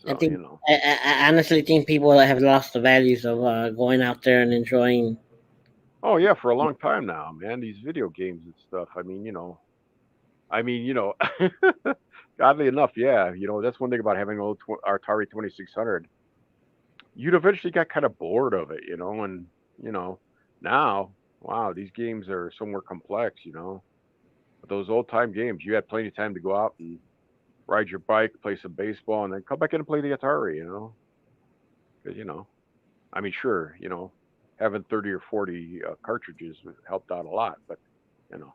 I So think I honestly think people have lost the values of going out there and enjoying. Oh yeah, for a long time now, man. These video games and stuff. I mean, you know, oddly enough, yeah, that's one thing about having old Atari 2600. You'd eventually get kind of bored of it, and you know, now, wow, these games are so more complex, But those old time games, you had plenty of time to go out and ride your bike, play some baseball, and then come back in and play the Atari, 'Cause, I mean, sure, having 30 or 40 cartridges helped out a lot, but you know,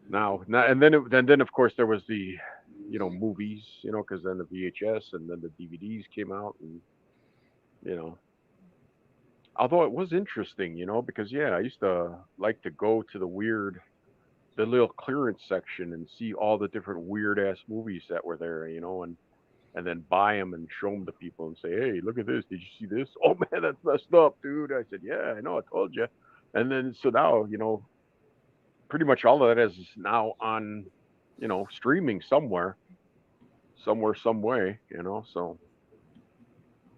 now and then, then of course there was the, movies, because then the VHS and then the DVDs came out, and you know, although it was interesting, because yeah, I used to like to go to the little clearance section and see all the different weird ass movies that were there, and then buy them and show them to people and say, "Hey, look at this! Did you see this? Oh man, that's messed up, dude." I said, "Yeah, I know, I told you." And then so now, pretty much all of that is now on, streaming somewhere, some way, So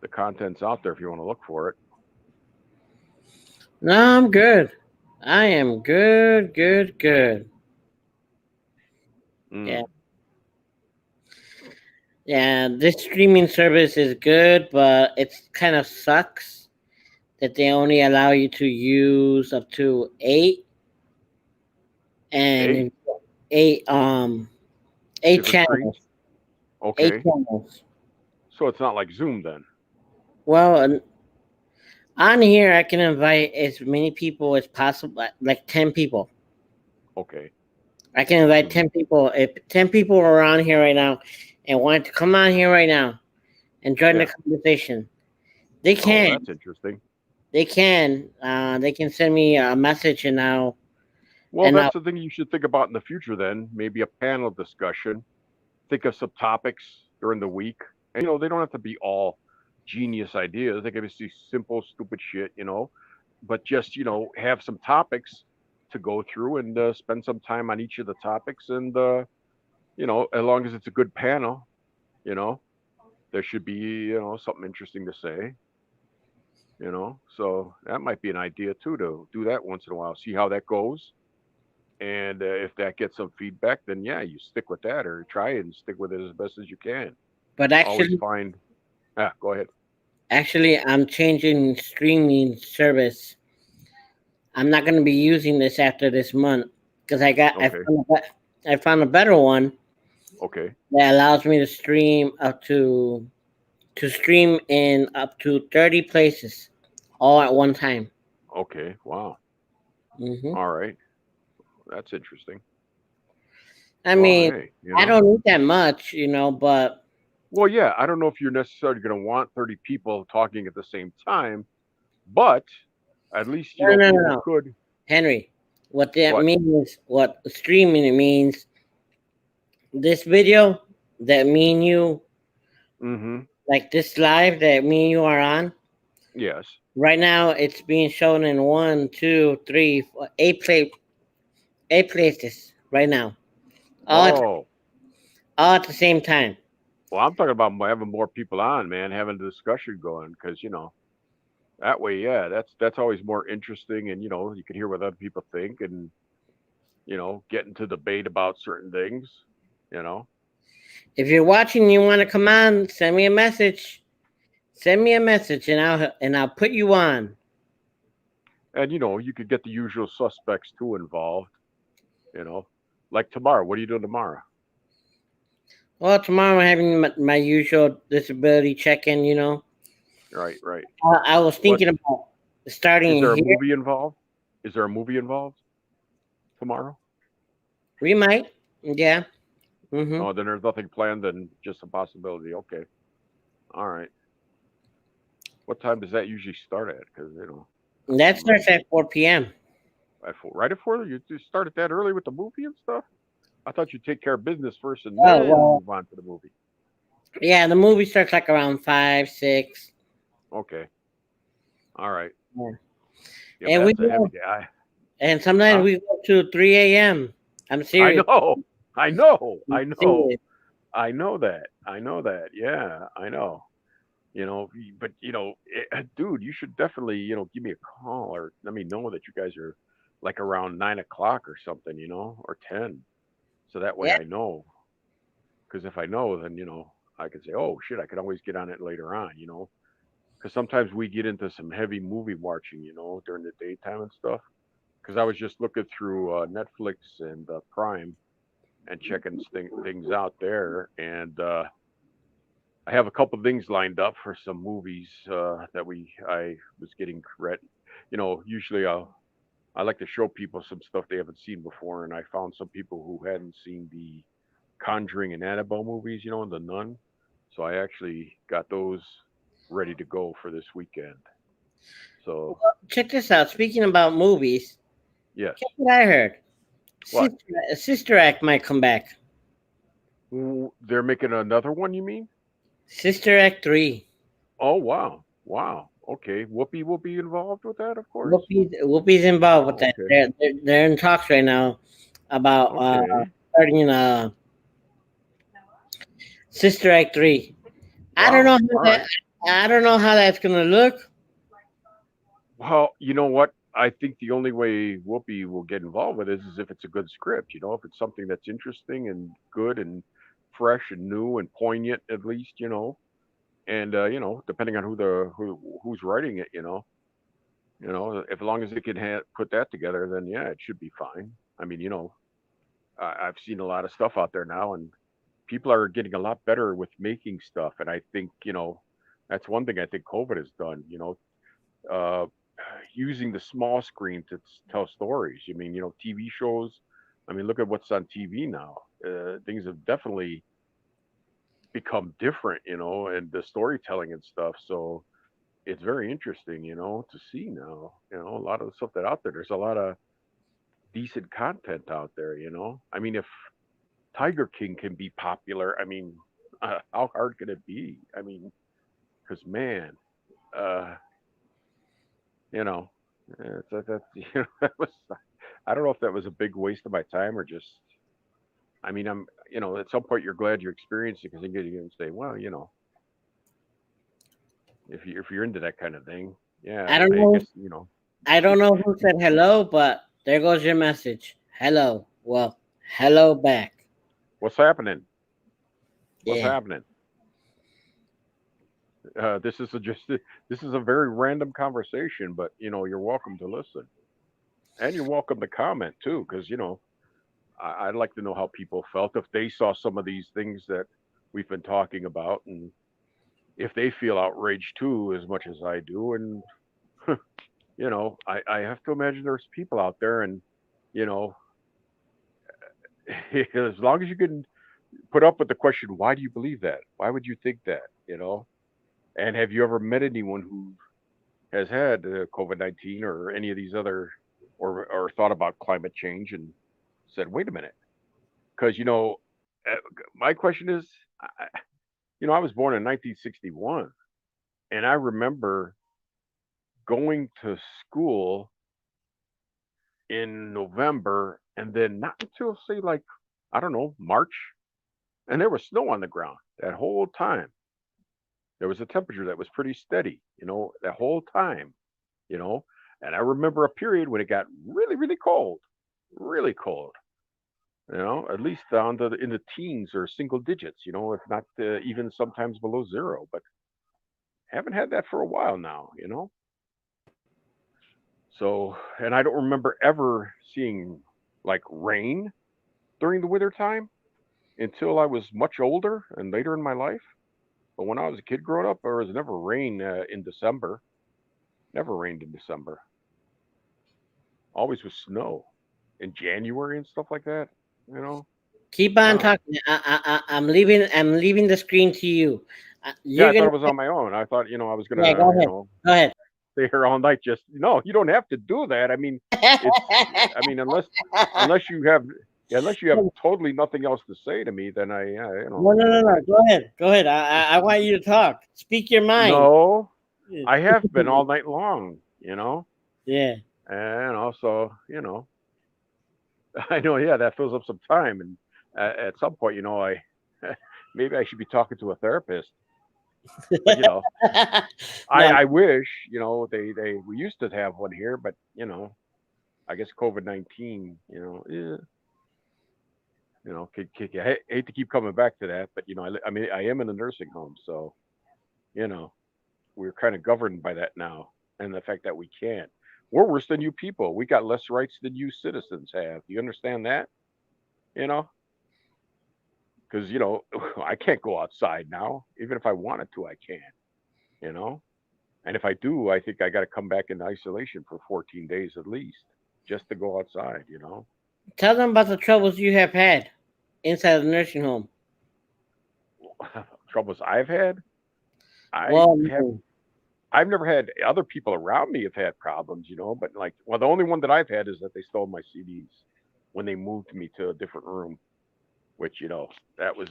the content's out there if you want to look for it. No, I'm good. I am good, good, good. Yeah, Mm. yeah. This streaming service is good, but it kind of sucks that they only allow you to use up to eight, and 8 eight eight different screens. channels. Eight Okay. channels. So it's not like Zoom then. Well, on here I can invite as many people as possible, like 10 people. Okay. I can invite Hmm. 10 people. If 10 people are on here right now and want to come on here right now and join the Yeah. conversation, they Oh, can. that's interesting. They can. They can send me a message Well, and that's I'll the thing you should think about in the future then. Maybe a panel discussion. Think of some topics during the week. And, they don't have to be all genius ideas. They can be simple, stupid shit, but just, have some topics to go through and spend some time on each of the topics. And, as long as it's a good panel, you know, there should be, something interesting to say, So that might be an idea too to do that once in a while, see how that goes. And if that gets some feedback, then yeah, you stick with that or try and stick with it as best as you can. but Always find, go ahead. actually I'm changing streaming service. I'm not going to be using this after this month because Okay. I found a better one Okay. that allows me to stream in up to 30 places all at one time. Okay. Wow. hmm All right. That's interesting. I Well, mean, hey, I don't need that much, but Well, yeah, I don't know if you're necessarily going to want 30 people talking at the same time, but at least, no, no, no, people no. could. Henry, what that What? means, what streaming it means, this video that me and you, Mm-hmm. like this live that me and you are on, Yes. right now it's being shown in one, two, three, four, eight places right now, all at, Whoa. all at the same time. Well, I'm talking about having more people on, man, having the discussion going, because that way, yeah, that's always more interesting, and you can hear what other people think, and get into debate about certain things, you know, If you're watching, and you want to come on, send me a message. Send me a message, and I'll put you on. and you could get the usual suspects too involved, you know, like tomorrow. What are you doing tomorrow? Well, tomorrow I'm having my usual disability check-in. Right, right. I was What thinking about is starting there a here. movie involved? Is there a movie involved tomorrow? We might, yeah. hmm Oh, then there's nothing planned, then just a possibility. Okay, all right. What time does that usually start at? Because That I'm starts at 4 p.m. right at 4. You just start it that early with the movie and stuff. I thought you'd take care of business first and Oh then well, move on to the movie. yeah. The movie starts like around 5, 6. Okay. All right. Yeah. Yeah, but And we that's a heavy go, day. and sometimes Huh? we go to 3 a.m. I'm I serious. know. I know. I'm I know. serious. I know that. I know that. Yeah, I know. But dude, you should definitely, give me a call or let me know that you guys are like around 9 o'clock or something, or 10. So that way Yeah. I know. Because if I know, then, I can say, oh shit, I can always get on it later on, because sometimes we get into some heavy movie watching, during the daytime and stuff. Because I was just looking through Netflix and Prime and checking things out there, and I have a couple things lined up for some movies I was getting credit. Usually I like to show people some stuff they haven't seen before, and I found some people who hadn't seen the Conjuring and Annabelle movies, and The Nun. So I actually got those ready to go for this weekend. So Check this out. Speaking about movies, yes, guess what I heard? what? Sister Act might come back. They're making another one, you mean? Sister Act 3. Oh wow, wow. Okay, Whoopi will be involved with that, of course. Whoopi's involved with Oh, that. okay, They're in talks right now about okay. starting Sister Act 3. I don't know Wow. how All right. that. I don't know how that's gonna look. Well, you know what? I think the only way Whoopi will get involved with this is if it's a good script. If it's something that's interesting and good and fresh and new and poignant, at least. And depending on who's writing it. If as long as it can put that together, then yeah, it should be fine. I mean, I've seen a lot of stuff out there now, and people are getting a lot better with making stuff. And I think that's one thing I think COVID has done. Uh, Using the small screen to tell stories. I mean, TV shows. I mean, look at what's on TV now. Things have definitely become different, and the storytelling and stuff. So it's very interesting, to see now. A lot of the stuff that out there. There's a lot of decent content out there. I mean, if Tiger King can be popular, I mean, how hard can it be? I mean, because man, uh, you know, that's that was. I don't know if that was a big waste of my time or just. I mean, at some point you're glad you experienced it because then you can say, well, if you're into that kind of thing, I yeah, don't I know. guess I don't know who said hello, but there goes your message. Hello. Well, hello back. what's happening. What's Yeah. happening? This is a very random conversation, but you're welcome to listen and you're welcome to comment too, because I'd like to know how people felt if they saw some of these things that we've been talking about, and if they feel outraged too as much as I do. And I have to imagine there's people out there, and you know, as long as you can put up with the question, why do you believe that? Why would you think that? And have you ever met anyone who has had COVID-19 or any of these other, or thought about climate change and said, wait a minute, because uh, my question is, I was born in 1961, and I remember going to school in November, and then not until say like I don't know March, and there was snow on the ground that whole time. There was a temperature that was pretty steady, that whole time, you know. And I remember a period when it got really, really cold. At least down to in the teens or single digits, if not even sometimes below zero. But haven't had that for a while now, So, and I don't remember ever seeing like rain during the winter time until I was much older and later in my life. But when I was a kid growing up, there was never rain in December. Never rained in December. Always was snow in January and stuff like that. You know. Keep on Wow. talking. I'm leaving. I'm leaving the screen to you. Yeah, You're I thought gonna. it was on my own. I thought I was Yeah. gonna Go ahead. Go ahead. stay here all night. Just no, you don't have to do that. I mean, it's. I mean, unless you have unless you have No, totally nothing else to say to me, then no, no, that's no. fine. Go ahead. Go ahead. I want you to talk. Speak your mind. No, I have been all night long. Yeah. And also, I know, yeah, that fills up some time. And at some point, I maybe I should be talking to a therapist. But I wish, we used to have one here, but I guess COVID-19, hate to keep coming back to that, but I mean, I am in a nursing home, so you know, we're kind of governed by that now, and the fact that we can't. We're worse than you people. We got less rights than you citizens have. Do you understand that? You know, because I can't go outside now. Even if I wanted to, I can't. You know, and if I do, I think I got to come back into isolation for 14 days at least just to go outside. Tell them about the troubles you have had inside the nursing home. Troubles I've had. I Well, have. no. I've never had other people around me have had problems, but like, well, the only one that I've had is that they stole my CDs when they moved me to a different room, which that was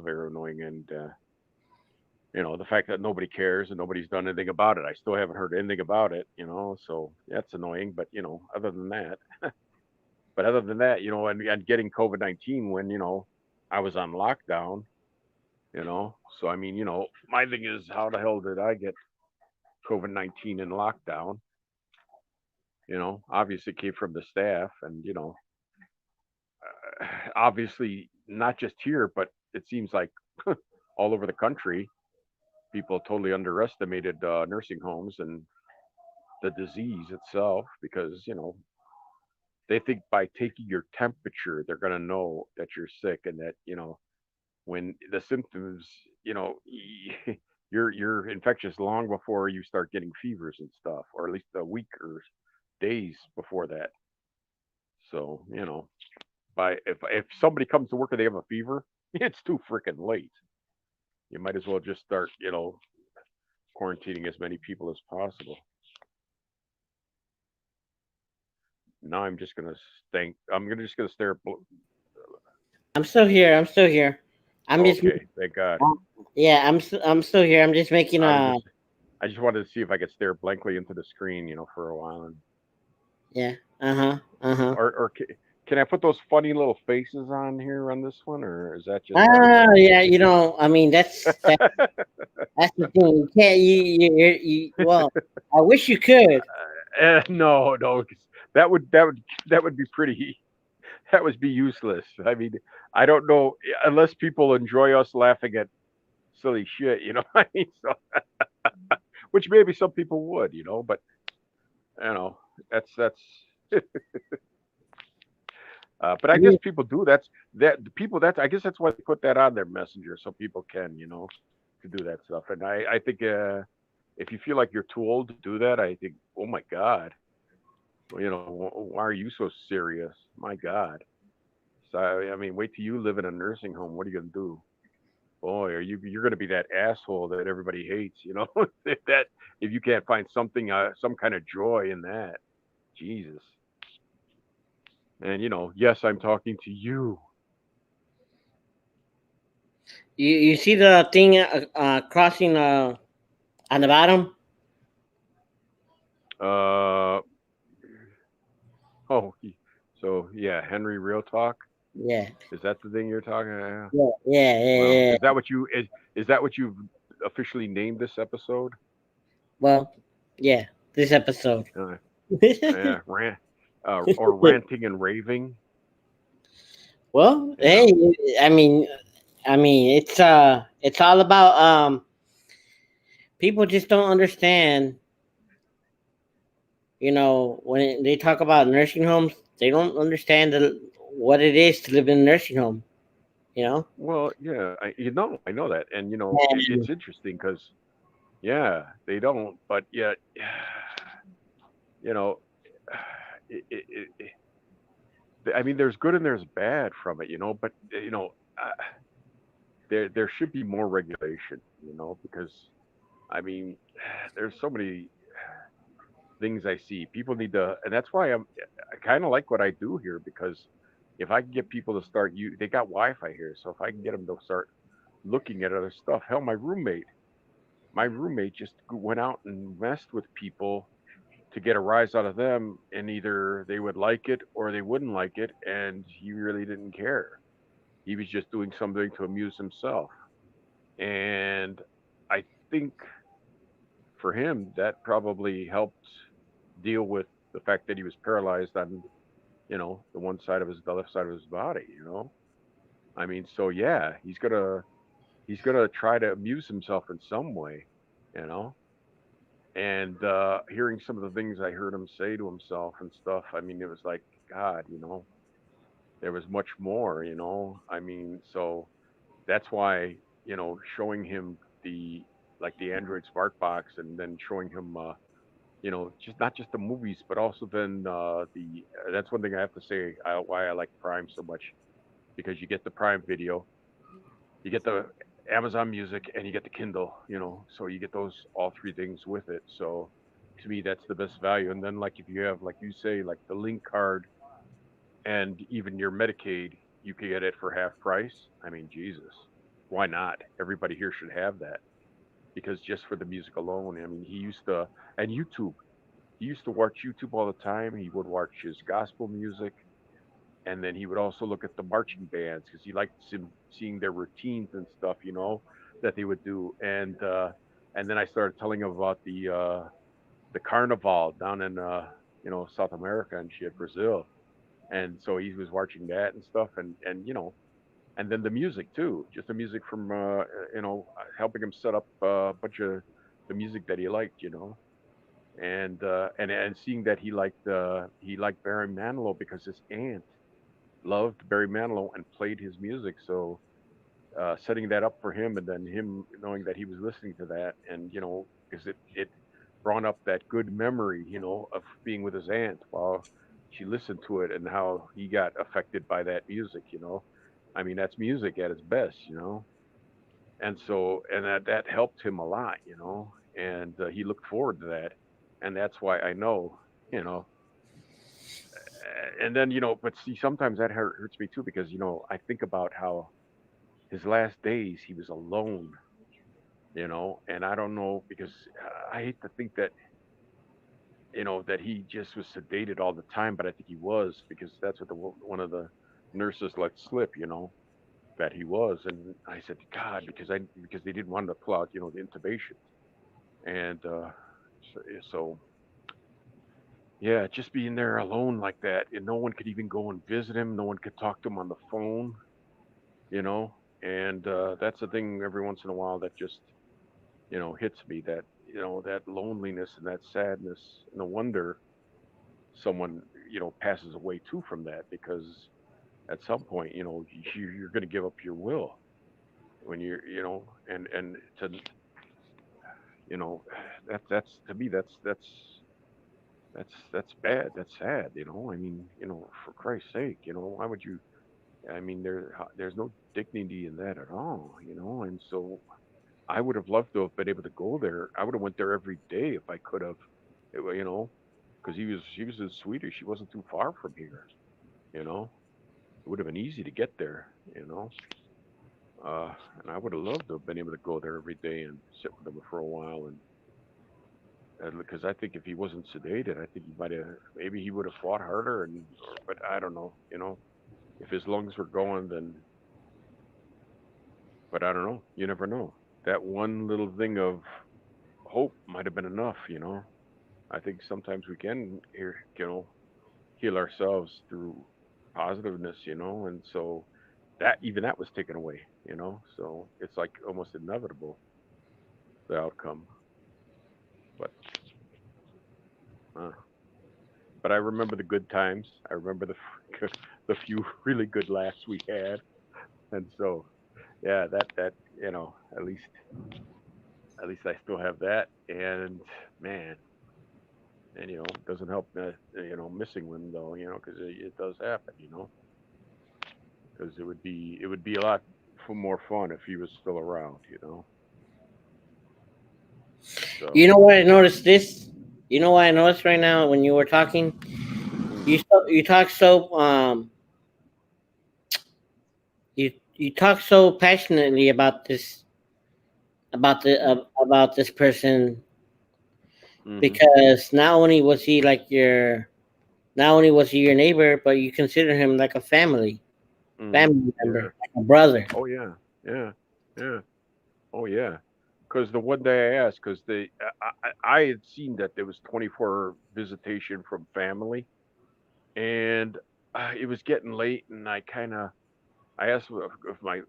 very annoying, and the fact that nobody cares and nobody's done anything about it. I still haven't heard anything about it, so that's annoying. But other than that, and getting COVID-19 when I was on lockdown, so I mean, my thing is, how the hell did I get COVID-19 in lockdown? Obviously it came from the staff, and obviously not just here, but it seems like all over the country, people totally underestimated nursing homes, and the disease itself because they think by taking your temperature they're going to know that you're sick and that when the symptoms you're infectious long before you start getting fevers and stuff, or at least a week or days before that. So by if somebody comes to work and they have a fever, it's too freaking late. You might as well just start quarantining as many people as possible. Now I'm just gonna just gonna stare. I'm still here. I'm still here. I'm just Okay, thank God. yeah. I'm still here. I'm just making I was a just I just wanted to see if I could stare blankly into the screen, for a while. And, yeah. Uh-huh. Uh-huh. or can I put those funny little faces on here on this one, or is that just Ah, automatic? yeah. I mean, that's the thing. You can't. Well, I wish you could. No, no, 'cause that would be pretty. That would be useless. I mean, I don't know unless people enjoy us laughing at silly shit. I mean, so which maybe some people would, but you know, that's. But I guess You, people do. That the people. That's I guess that's why they put that on their messenger so people can, to do that stuff. And I think if you feel like you're too old to do that, I think, oh my God, well, why are you so serious? My God. So I mean, wait till you live in a nursing home. What are you gonna do? Boy, you're gonna be that asshole that everybody hates. That if you can't find something, some kind of joy in that. Jesus. And yes, I'm talking to you. you see the thing crossing on the bottom? Uh oh, so yeah, Henry Real Talk. Yeah. Is that the thing you're talking about? Yeah. Yeah. Yeah. Well, Yeah. Yeah. is that what you've officially named this episode? Well, yeah. This episode. Uh, yeah, or ranting and raving. Well, You hey, know. I mean, it's all about people just don't understand. When they talk about nursing homes, they don't understand what it is to live in a nursing home. You know, Well, yeah, I know that, and it's and interesting because yeah, they don't, but yet, you know, I mean, there's good and there's bad from it, but uh, there should be more regulation, because I mean, there's so many things I see. People need to, and that's why I kind of like what I do here because if I can get people to start, they got Wi-Fi here, so if I can get them to start looking at other stuff, hell, my roommate just went out and messed with people to get a rise out of them, and either they would like it or they wouldn't like it, and he really didn't care. He was just doing something to amuse himself, and I think for him that probably helped deal with the fact that he was paralyzed on the one side of the left side of his body. I mean, so yeah, he's gonna try to amuse himself in some way, you know and hearing some of the things I heard him say to himself and stuff, I mean, it was like, God, there was much more. I mean, so that's why showing him the Android smart box, and then showing him just not just the movies, but also then the that's one thing I have to say, why I like Prime so much, because you get the Prime Video, you get the Amazon Music, and you get the Kindle. So you get those all three things with it. So to me, that's the best value. And then, like, if you have, like you say, like the Link card and even your Medicaid, you can get it for half price. I mean, Jesus, why not? Everybody here should have that, because just for the music alone, I mean, and YouTube. He used to watch YouTube all the time. He would watch his gospel music, and then he would also look at the marching bands because he liked seeing their routines and stuff, that they would do. And then I started telling him about the carnival down in South America and shit, Brazil. And so he was watching that and stuff, and then the music too, just the music from helping him set up a bunch of the music that he liked. and seeing that he liked Barry Manilow because his aunt loved Barry Manilow and played his music. So setting that up for him, and then him knowing that he was listening to that, and because it brought up that good memory, of being with his aunt while she listened to it, and how he got affected by that music. I mean, that's music at its best. And so and that helped him a lot. And he looked forward to that, and that's why I know. You know, and then but see, sometimes that hurts me too because I think about how his last days he was alone. And I don't know because I hate to think that that he just was sedated all the time, but I think he was because that's what one of the nurses let slip, that he was. And I said, God, because they didn't want to pull out, the intubation. And so yeah, just being there alone like that, and no one could even go and visit him. No one could talk to him on the phone, you know. And that's the thing. Every once in a while, that just hits me, that that loneliness and that sadness. No wonder someone passes away too from that, because at some point you're going to give up your will when and to you know that's to me that's bad, that's sad. I mean, for Christ's sake, why would you? I mean, there's no dignity in that at all. And so I would have loved to have been able to go there. I would have went there every day if I could have. Because he was in Sweden. She wasn't too far from here. You know, it would have been easy to get there. Uh, and I would have loved to have been able to go there every day and sit with him for a while. And because I think if he wasn't sedated, I think he might have, maybe he would have fought harder. But I don't know. If his lungs were going, then, but I don't know. You never know. That one little thing of hope might have been enough. I think sometimes we can heal ourselves through positiveness. And so that was taken away. So it's like almost inevitable, the outcome. But uh, but I remember the good times. I remember the few really good laughs we had. And so yeah, that at least I still have that. And man, and it doesn't help missing one though, because it does happen, because it would be a lot more fun if he was still around. You So know what I noticed this? You know what I noticed right now when you were talking? mm, You talk so you talk so passionately about mm, about this person, mm-hmm, because not only was he your neighbor, but you consider him like a mm-hmm, family yeah, member, like a brother. oh yeah, yeah, yeah, oh yeah. Because the one day I asked, because I had seen that there was 24 visitation from family, and it was getting late, and I asked if I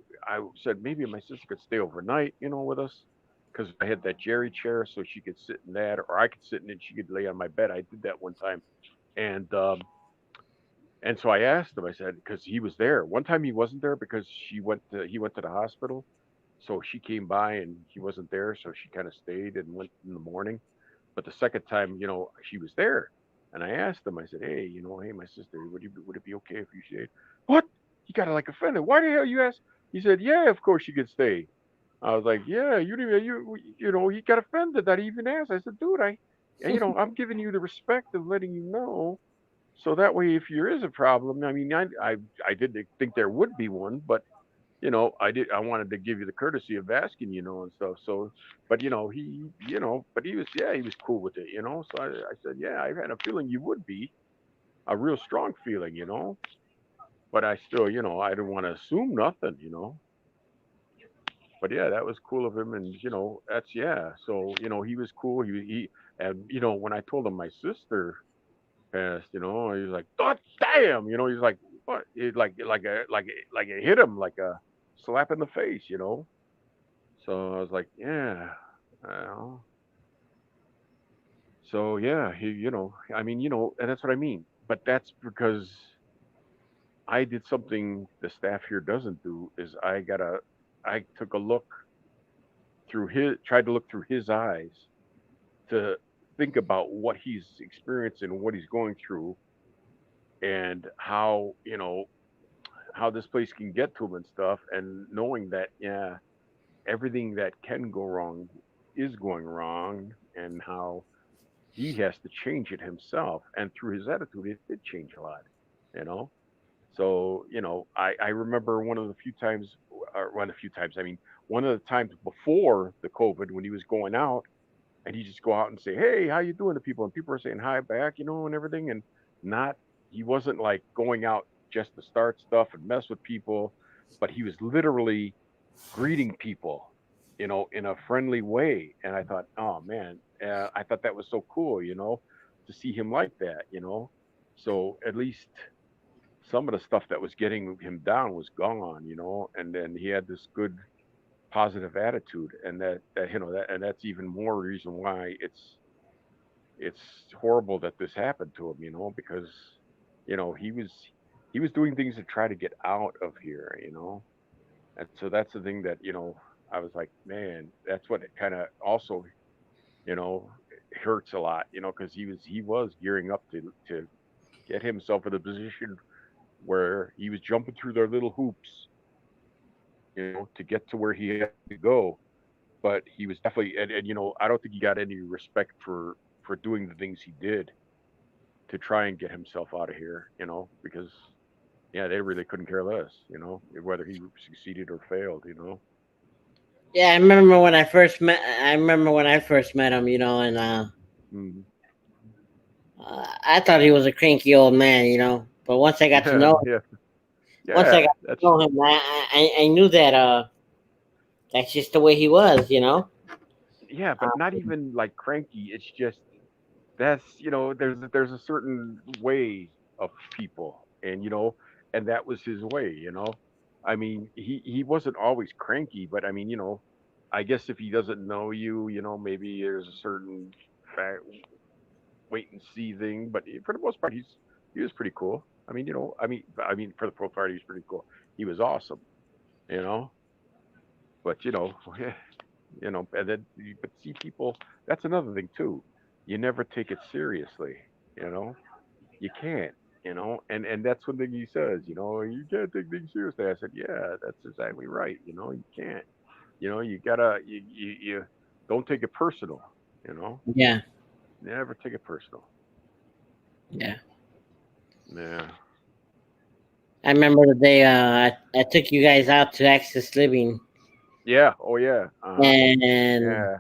said maybe my sister could stay overnight, with us, because I had that Jerry chair, so she could sit in that, or I could sit in it, she could lay on my bed. I did that one time, and so I asked him. I said, because he was there. One time he wasn't there because he went to the hospital, so she came by and he wasn't there, so she kind of stayed and went in the morning. But the second time, she was there, and I asked him. I said, "Hey, hey, my sister, would it be okay if you stayed?" What? He got like offended. Why the hell you asked? He said, "Yeah, of course you could stay." I was like, "Yeah, you didn't. He got offended that he even asked." I said, "Dude, I'm giving you the respect of letting you know, so that way, if there is a problem, I mean, I didn't think there would be one, but." I wanted to give you the courtesy of asking, and stuff. So, but but he was cool with it. So I said, yeah, I had a feeling you would be, a real strong feeling, but I still, I didn't want to assume nothing. But yeah, that was cool of him. And, that's, yeah. So, he was cool. And, when I told him my sister passed, he was like, oh, damn, he's like, what? Like it hit him like a slap in the face. So I was like, yeah. Well, So yeah, I mean, and that's what I mean. But that's because I did something the staff here doesn't do is I took a look tried to look through his eyes to think about what he's experiencing, what he's going through, and how this place can get to him and stuff, and knowing that yeah, everything that can go wrong is going wrong, and how he has to change it himself, and through his attitude it did change a lot, you know. So I remember one of the few times, or one of the few times, I mean, one of the times before the COVID when he was going out, and he just go out and say, "Hey, how you doing?" to people, and people are saying hi back, and everything, and not he wasn't like going out just to start stuff and mess with people, but he was literally greeting people, in a friendly way. And I thought, oh man, I thought that was so cool, to see him like that, So at least some of the stuff that was getting him down was gone, and then he had this good positive attitude, and and that's even more reason why it's horrible that this happened to him, because he was doing things to try to get out of here, and so that's the thing that I was like, man, that's what it kind of also you know hurts a lot, because he was gearing up to get himself in a position where he was jumping through their little hoops, to get to where he had to go. But he was definitely, and I don't think he got any respect for doing the things he did to try and get himself out of here, because yeah, they really couldn't care less, whether he succeeded or failed, Yeah, I remember when I first met. I remember when I first met him, and Mhm. I thought he was a cranky old man, But once I got to Yeah, know, yeah, once I yeah. got to That's know him, I knew that that's just the way he was. yeah, but not even like cranky. It's just that's there's a certain way of people, and and that was his way. I mean, he wasn't always cranky, but I mean, I guess if he doesn't know you, maybe there's a certain fact, wait and see thing. But for the most part, he was pretty cool. I mean, I mean, for the pro part, he was pretty cool. He was awesome, you know. But and then but see people. That's another thing too. You never take it seriously, you know. You can't, and that's one thing he says. You can't take things seriously. I said, yeah, that's exactly right. You can't. You gotta you don't take it personal. You know, yeah, never take it personal. yeah. Yeah, I remember the day I took you guys out to Access Living, yeah, oh yeah, and yeah.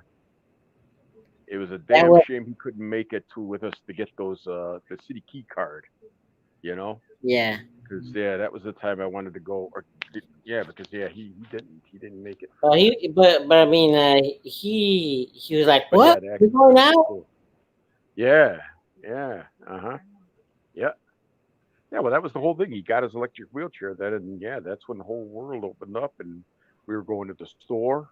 It was a that damn was shame he couldn't make it to with us to get those the city key card. You know, yeah. because yeah, that was the time I wanted to go. Yeah, because yeah, he didn't make it for that. But I mean, he was like, But "What? yeah, the We're access going card was out?" cool. Yeah, yeah, yeah, yeah. Well, that was the whole thing. He got his electric wheelchair then, and yeah, that's when the whole world opened up, and we were going to the store,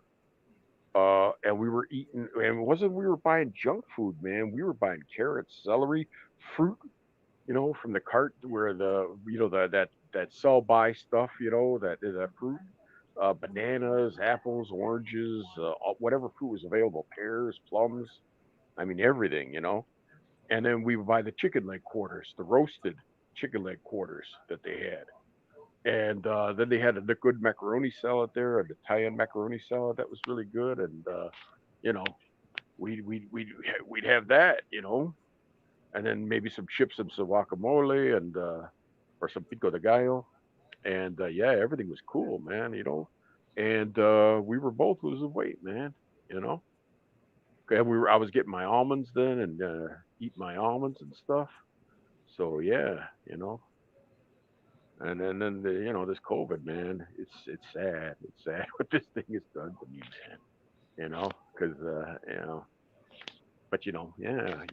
and we were eating, and it wasn't we were buying junk food, man. We were buying carrots, celery, fruit, from the cart where that sell by stuff, that fruit, bananas, apples, oranges, whatever fruit was available, pears, plums. I mean everything, And then we would buy the chicken leg quarters, the roasted chicken leg quarters that they had. And then they had a good macaroni salad there, an Italian macaroni salad that was really good. And you know, we'd have that, and then maybe some chips and some guacamole and or some pico de gallo. And yeah, everything was cool, man. And we were both losing weight, man. You know, and I was getting my almonds then and eat my almonds and stuff. So yeah, and then this COVID, man, it's sad. It's sad what this thing has done to me, man. Because but yeah,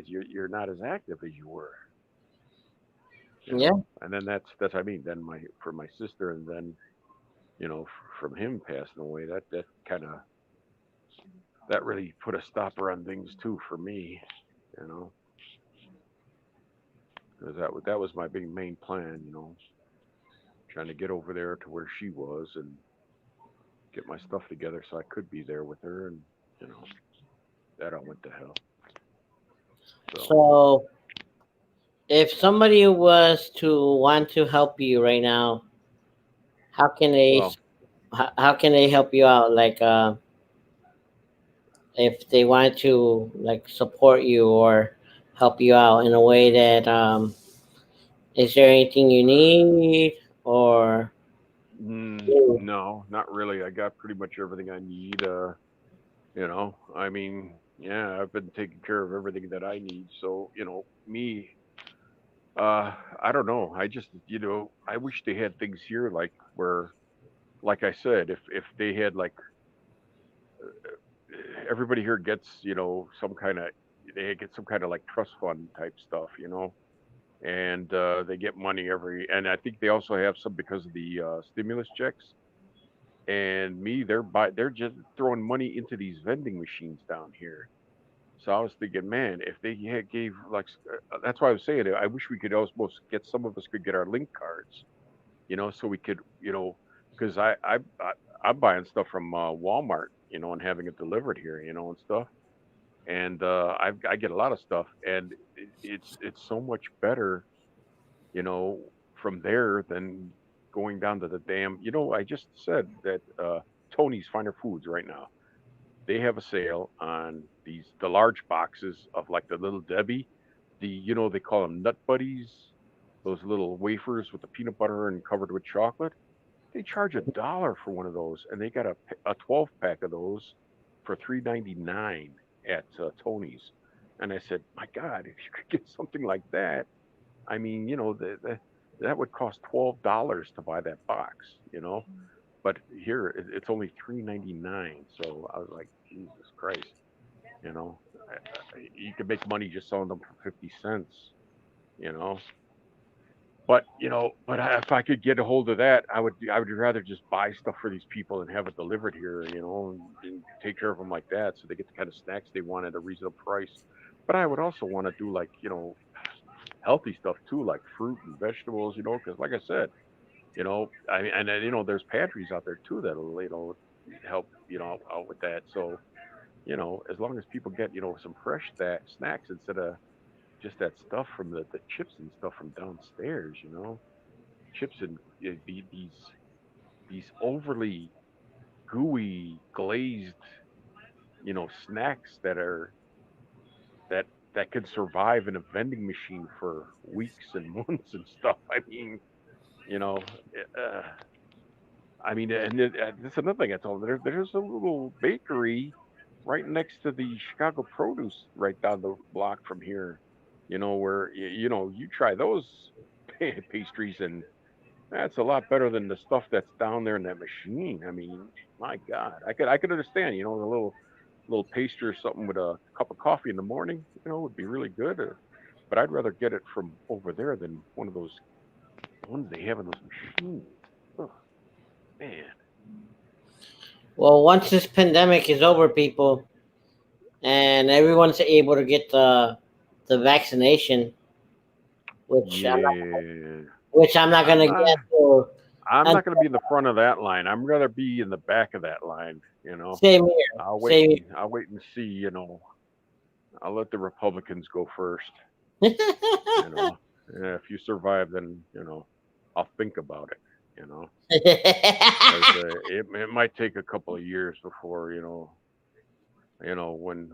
you're not as active as you were, Yeah, and then that's I mean, then my for my sister, and then from him passing away, that kind of that really put a stopper on things too for me. You know, because that was my big main plan. You know, trying to get over there to where she was and get my stuff together so I could be there with her, and you know, that all went to hell. So, So, if somebody was to want to help you right now, how can they well, how can they help you out? Like, if they wanted to like support you or help you out in a way that is there anything you need or no, not really. I got pretty much everything I need. You know, I mean, yeah, I've been taking care of everything that I need. So, you know, me, I don't know. I just, you know, I wish they had things here like where, like I said, if they had like everybody here gets, you know, some kind of they get some kind of like trust fund type stuff, you know, and they get money every, and I think they also have some because of the stimulus checks. And me, they're just throwing money into these vending machines down here. So I was thinking, man, if they gave like, that's why I was saying, I wish we could almost get some of us could get our link cards, you know, so we could, you know, because I'm buying stuff from Walmart, you know, and having it delivered here, you know, and stuff. And I get a lot of stuff, and it's so much better, you know, from there than going down to the damn. You know, I just said that Tony's Finer Foods right now, they have a sale on the large boxes of like the little Debbie, the you know they call them Nut Buddies, those little wafers with the peanut butter and covered with chocolate. They charge $1 for one of those, and they got a 12 pack of those for $3.99 at Tony's. And I said, my God, if you could get something like that, I mean, you know, that would cost $12 to buy that box, you know. But here it's only $3.99. So I was like, Jesus Christ, you know, you could make money just selling them for 50 cents, you know. But you know, if I could get a hold of that, I would rather just buy stuff for these people and have it delivered here, you know, and take care of them like that, so they get the kind of snacks they want at a reasonable price. But I would also want to do like you know healthy stuff too, like fruit and vegetables, you know, because like I said, you know, I mean, and then, you know, there's pantries out there too that'll you know help you know out with that. So you know, as long as people get you know some fresh snacks instead of just that stuff from the chips and stuff from downstairs, you know, chips and these overly gooey glazed you know snacks that that can survive in a vending machine for weeks and months and stuff. I mean, you know, uh, I mean, and that's another thing I told them. There's a little bakery right next to the Chicago Produce, right down the block from here. You know where you know you try those pastries, and that's a lot better than the stuff that's down there in that machine. I mean, my God, I could understand. You know, a little pastry or something with a cup of coffee in the morning. You know, would be really good. But I'd rather get it from over there than one of those ones they have in those machines. Oh man. well, once this pandemic is over, people, and everyone's able to get the vaccination, which I'm not, Yeah, which I'm not I'm gonna get not. to. I'm And not going to be in the front of that line. I'm rather be in the back of that line. You know, same here, same I'll wait and see. You know, I'll let the Republicans go first. here. You know, and if you survive, then you know, I'll think about it. You know, because it might take a couple of years before you know when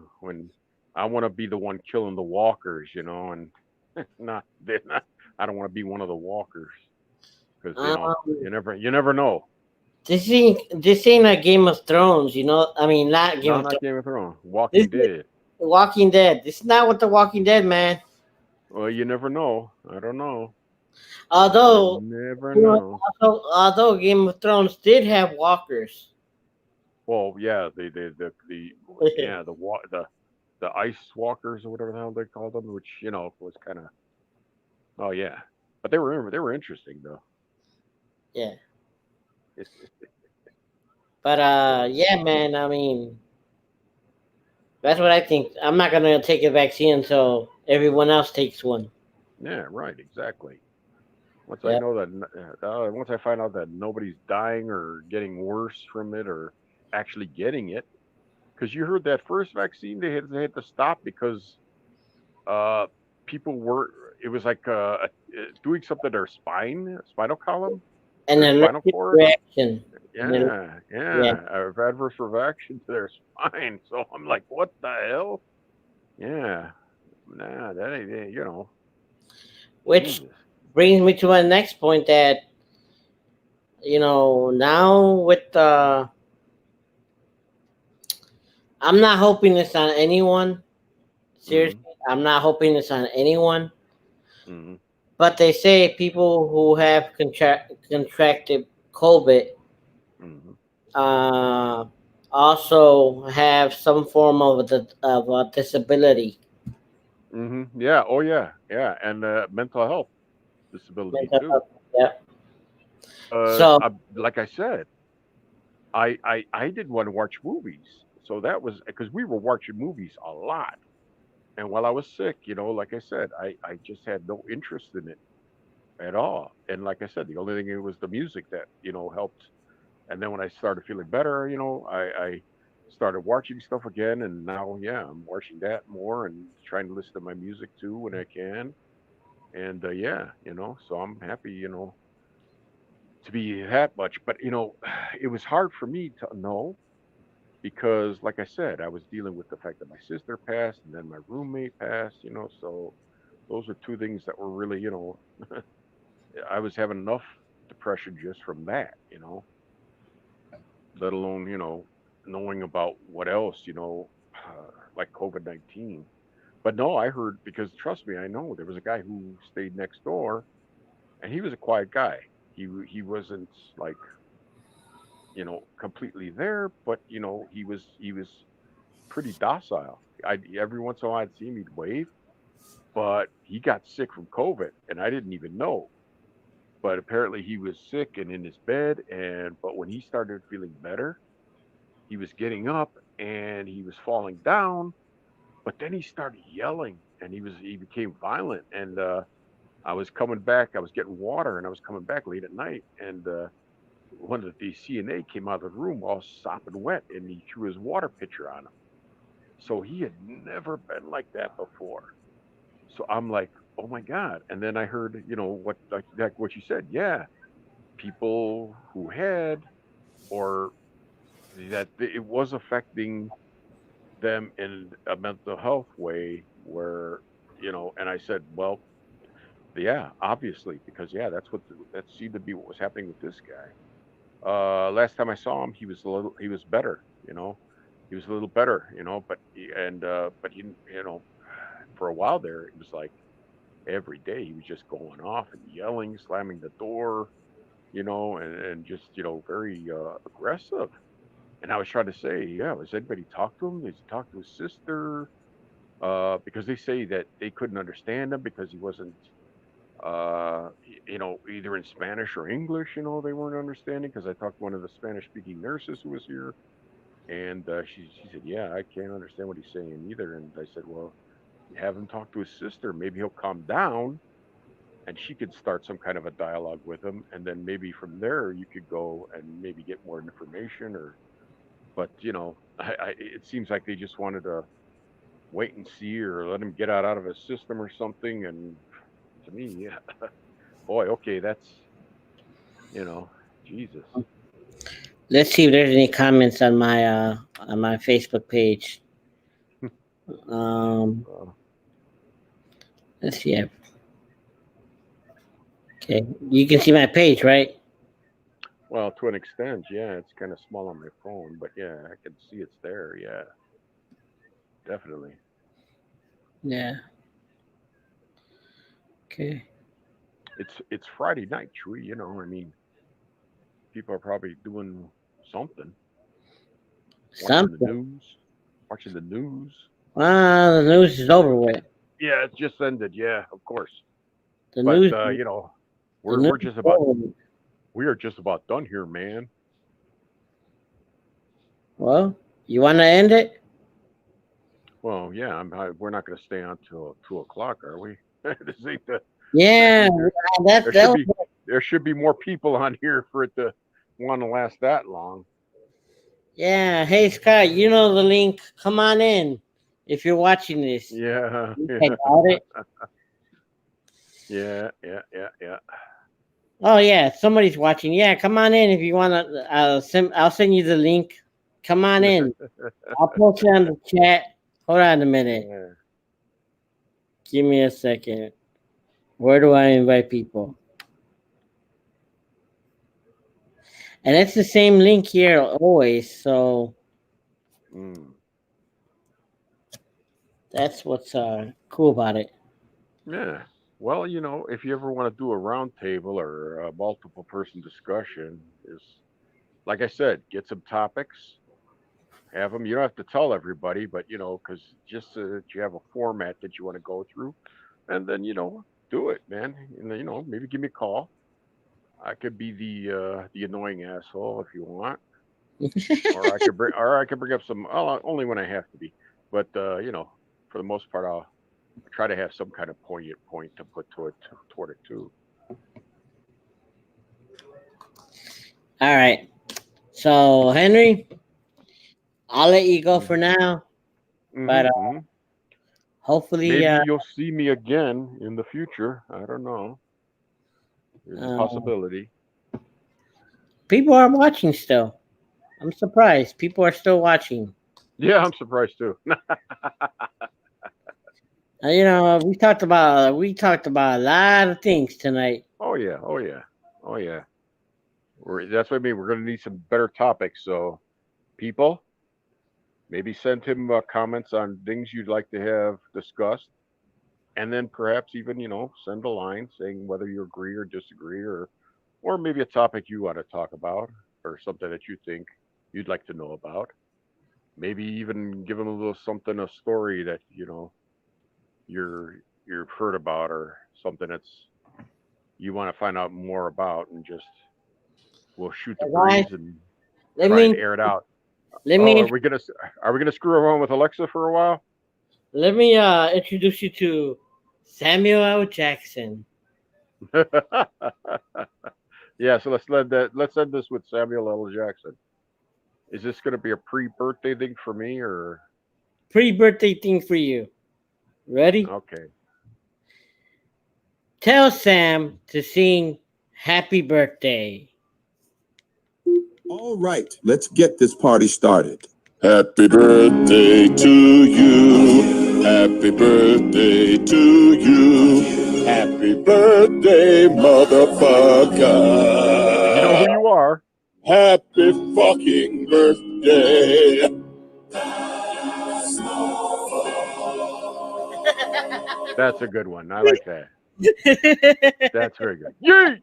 I want to be the one killing the walkers. You know, and not, not I don't want to be one of the walkers because you know um, you never know. this ain't a Game of Thrones, you know. I mean, not Game No, of not Thrones. Game of Thrones. This Walking is Dead. The Walking Dead. This is not what The Walking Dead, man. Well, you never know. I don't know. You Although, never you know, know. although Game of Thrones did have walkers. Well, yeah, the yeah the ice walkers or whatever the hell they called them, which you know was kind of oh yeah, but they were interesting though. Yeah, but So yeah, man. I mean, That's what I think. I'm not gonna take a vaccine until everyone else takes one. Yeah, right, exactly. Once I Yeah, know that, once I find out that nobody's dying or getting worse from it or actually getting it, because you heard that first vaccine they had to stop because uh people were it was like doing something to their spinal column, an their spinal allergic cord. reaction. An aller- Yeah, yeah, yeah, adverse reaction to their spine. So I'm like, what the hell? Yeah, nah, that ain't it, which Jesus. brings me to my next point that now with I'm not hoping this on anyone. Mm-hmm. Seriously, I'm not hoping this on anyone. Mm-hmm. But they say people who have contracted COVID Mm-hmm. uh, also have some form of a disability. Mm-hmm. Yeah. Oh, yeah. Yeah. And mental health disability Mental too. health. Yeah. So Like I said, I didn't want to watch movies, so that was because we were watching movies a lot. And while I was sick, like I said, I just had no interest in it at all. And like I said, the only thing it was the music that helped. And then when I started feeling better, I started watching stuff again. And now, yeah, I'm watching that more and trying to listen to my music too when I can. And yeah, so I'm happy, to be that much. But it was hard for me to know because, like I said, I was dealing with the fact that my sister passed and then my roommate passed. So those are two things that were really, I was having enough depression just from that, let alone, knowing about what else, like COVID-19. But no, I heard because trust me, I know there was a guy who stayed next door and he was a quiet guy. He wasn't like, completely there, but he was pretty docile. I Every once in a while I'd see him, he'd wave, but he got sick from COVID and I didn't even know. But apparently he was sick and in his bed, and but when he started feeling better, he was getting up and he was falling down, but then he started yelling and he became violent. And I was coming back, I was getting water and I was coming back late at night, and one of the CNA came out of the room all sopping wet and he threw his water pitcher on him. So he had never been like that before. So I'm like, oh my God. And then I heard, what like what you said. Yeah, people who had or that it was affecting them in a mental health way where, and I said, well, yeah, obviously, because yeah, that seemed to be what was happening with this guy. Last time I saw him, he was better, he was a little better, but for a while there, it was like every day he was just going off and yelling, slamming the door, and just, very aggressive. And I was trying to say, yeah, has anybody talked to him? Has he talked to his sister? Because they say that they couldn't understand him because he wasn't, either in Spanish or English. They weren't understanding. Because I talked to one of the Spanish-speaking nurses who was here, and she said, yeah, I can't understand what he's saying either. And I said, well, have him talk to his sister. Maybe he'll calm down and she could start some kind of a dialogue with him, and then maybe from there you could go and maybe get more information. Or but it seems like they just wanted to wait and see or let him get out of his system or something. And to me, yeah, boy, okay, that's you know Jesus. let's see if there's any comments on my Facebook page. Um, uh, let's see. Okay, you can see my page, right? well, to an extent, yeah, it's kind of small on my phone, but yeah, I can see it's there. Yeah, definitely. Yeah. Okay. It's Friday night, Chewy. I mean, people are probably doing something, watching the Something. news, watching the news. The news is over with. Yeah, it just ended. Yeah, of course. The But news. The news we're is just about over with. we are just about done here, man. Well, you want to end it? Well, yeah, we're not going to stay on till 2 o'clock, are we? This ain't the. Yeah, There, that there should was, be there should be more people on here for it to want to last that long. yeah. Hey Scott, you know the link. Come on in if you're watching this. Yeah, I yeah, got it. yeah, yeah, yeah, Oh yeah, somebody's watching. Yeah, come on in if you wanna. I'll send you the link. Come on yeah. in. I'll post it on the chat. Hold on a minute. Yeah. Give me a second. Where do I invite people? And it's the same link here always. So Mm. that's what's cool about it. Yeah. Well, if you ever want to do a round table or a multiple person discussion, is like I said, get some topics, have them. You don't have to tell everybody, but because just so that you have a format that you want to go through, and then do it, man. And then maybe give me a call. I could be the annoying asshole if you want, or I could bring up some. Only when I have to be, but for the most part, I'll try to have some kind of poignant point to put toward it too. All right. So Henry, I'll let you go for Hmm. now. But Hmm. hopefully, Maybe you'll see me again in the future. I don't know. There's a uh, possibility. people are watching still. I'm surprised. People are still watching. Yeah, I'm surprised too. We talked about a lot of things tonight. Oh yeah, oh yeah, oh yeah. That's what I mean. We're going to need some better topics. So, people, maybe send him comments on things you'd like to have discussed, and then perhaps even send a line saying whether you agree or disagree, or maybe a topic you want to talk about, or something that you think you'd like to know about. Maybe even give them a little something, a story that you've heard about, or something that's you want to find out more about, and just we'll shoot the Guys, breeze and let try and me air it out. let Oh, me are we gonna screw around with Alexa for a while? let me introduce you to Samuel L. Jackson. Yeah, so let's end this with Samuel L. Jackson. Is this gonna be a pre-birthday thing for me, or Pre-birthday thing for you. Ready? okay? Tell Sam to sing Happy Birthday. All right, let's get this party started. Happy birthday to you. Happy birthday to you. Happy birthday, You know who motherfucker. you are. Happy fucking birthday. That's a good one. I like that. That's very good. Yay!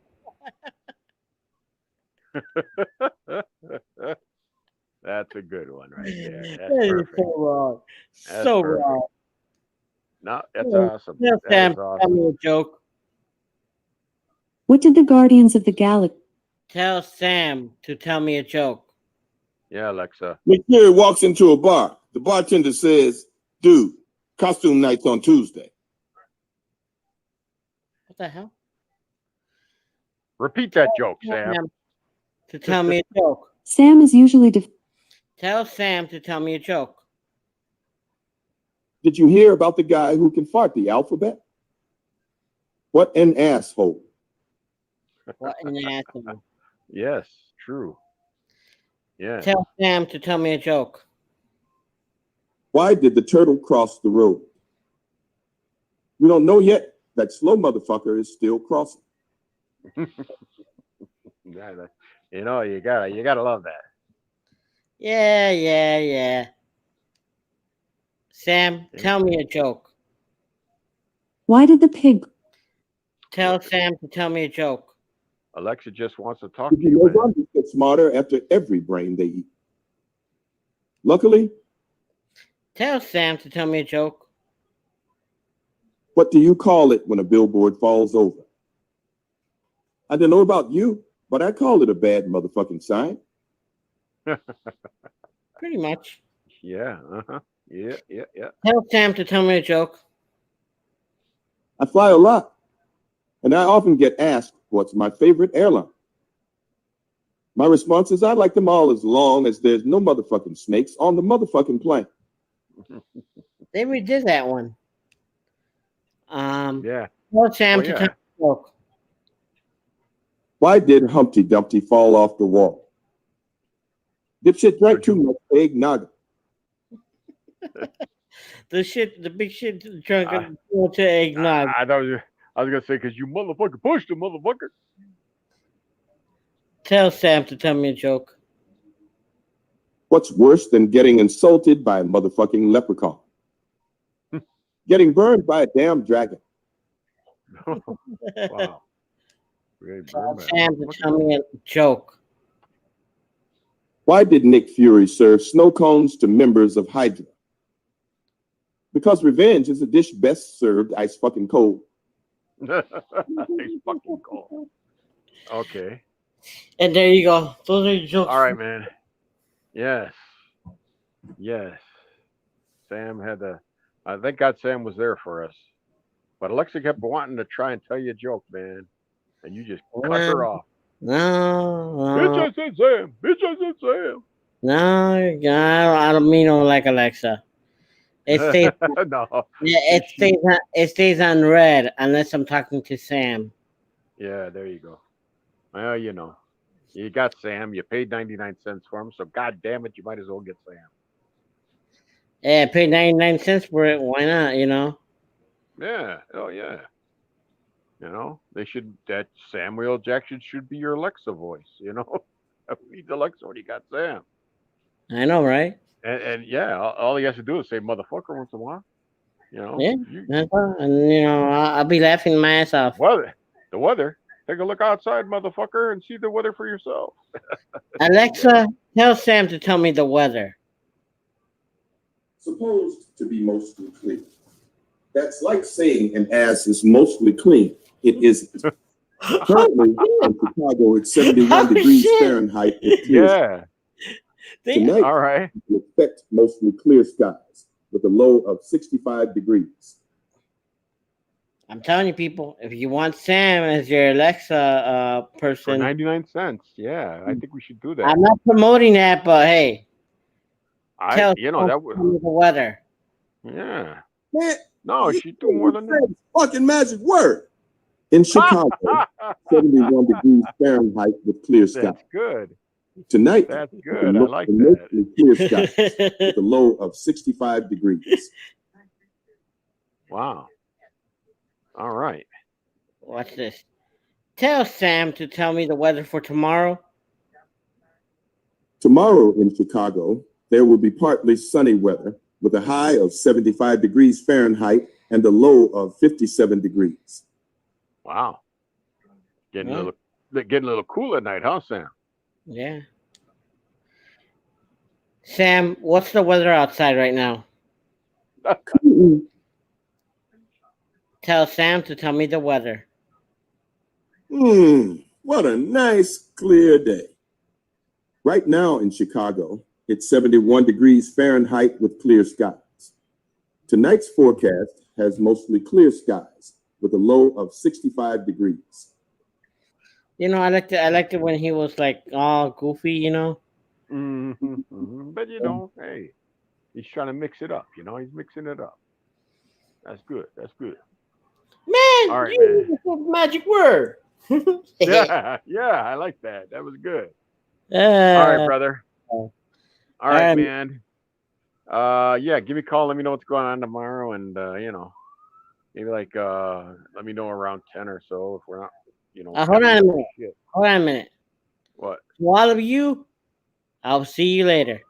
That's a good one right there. That's That is perfect. so wrong. That's So perfect. wrong. No, that's awesome. Tell That Sam is to tell awesome. me a joke. What did the Guardians of the Galaxy? Tell Sam to tell me a joke. Yeah, Alexa. McNeary walks into a bar. The bartender says, dude, costume night's on Tuesday. What the hell? Repeat that joke, Sam. Sam to tell me a joke. Sam is usually Tell Sam to tell me a joke. Did you hear about the guy who can fart the alphabet? What an asshole. What an asshole. Yes, true. Yes. Tell Sam to tell me a joke. Why did the turtle cross the road? We don't know yet. That slow motherfucker is still crossing. Yeah, you gotta love that. Yeah. Sam, Yeah. tell me a joke. Why did the pig? Tell Sam to tell me a joke. Alexa just wants to talk Did to you you, know man. zombies get smarter after every brain they eat? Luckily, Tell Sam to tell me a joke. what do you call it when a billboard falls over? I don't know about you, but I call it a bad motherfucking sign. Pretty much. Yeah. Uh-huh. Yeah. Yeah. Yeah. Tell Sam to tell me a joke. I fly a lot, and I often get asked what's my favorite airline. My response is I like them all as long as there's no motherfucking snakes on the motherfucking plane. They redid that one. Yeah. Tell Sam Oh to tell yeah. me a joke. Why did Humpty Dumpty fall off the wall? Dipshit drank 'Cause too you- much eggnog. The big shit drunk I, to eggnog. I was gonna say because you motherfucker pushed the motherfucker. Tell Sam to tell me a joke. What's worse than getting insulted by a motherfucking leprechaun? Getting burned by a damn dragon. Wow. Really Tell burned by a Sam to motherfucker. tell me a joke. Why did Nick Fury serve snow cones to members of Hydra? Because revenge is a dish best served ice fucking cold. He's fucking cold. Okay. And there you go. Those are your jokes. All right, man. Yes. Yes. Sam had to. Thank God Sam was there for us. But Alexa kept wanting to try and tell you a joke, man, and you just cut her off. Bitch, No, I said Sam. Bitch, I said Sam. I don't mean no like Alexa. It stays. No. Yeah, it stays on red unless I'm talking to Sam. Yeah, there you go. Well, you know, you got Sam. You paid 99 cents for him, so God damn it, you might as well get Sam. Yeah, I paid 99 cents for it. Why not? You know. Yeah. Oh yeah. You know, they should. That Samuel L. Jackson should be your Alexa voice. You know, who needs Alexa when you got Sam? I know, right? And yeah, all he has to do is say motherfucker once in a while. You know, Yeah. And you know, I'll be laughing my ass off. the weather. Take a look outside, motherfucker, and see the weather for yourself. Alexa, tell Sam to tell me the weather. Supposed to be mostly clear. That's like saying an ass is mostly clean. It isn't. Currently in Chicago, it's 71 Oh, degrees shit. Fahrenheit with clear Yeah. Tonight, All right. we expect mostly clear skies with a low of 65 degrees. I'm telling you, people, if you want Sam as your Alexa For person, 99 cents. Yeah, I think we should do that. I'm not promoting that, but hey, tell You know, Sam that to would. tell me the weather. Yeah. Man, No, you she'd do more than that. fucking magic word. In Chicago, 71 degrees Fahrenheit with clear skies. That's good. Tonight, That's we good. I look like for that. mostly clear skies with a low of 65 degrees. Wow. All right. Watch this. Tell Sam to tell me the weather for tomorrow. Tomorrow in Chicago, there will be partly sunny weather with a high of 75 degrees Fahrenheit and a low of 57 degrees. Wow. Getting Yeah. a little cool at night, huh, Sam? Yeah. Sam, what's the weather outside right now? Tell Sam to tell me the weather. What a nice clear day. Right now in Chicago, it's 71 degrees Fahrenheit with clear skies. Tonight's forecast has mostly clear skies with a low of 65 degrees. You know, I liked it when he was like all goofy, you know. But you know, hey, he's trying to mix it up. You know, he's mixing it up. That's good. That's good. Man, All right, you man. used the magic word. Yeah, yeah, I like that. That was good. Uh, All right, brother. all All right, right. man. Yeah, give me a call. Let me know what's going on tomorrow, and you know, maybe like let me know around 10 or so if we're not, you know. Hold on a having minute. shit. Hold on a minute. What? To all of you, I'll see you later.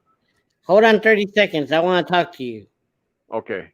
Hold on 30 seconds. I want to talk to you. Okay.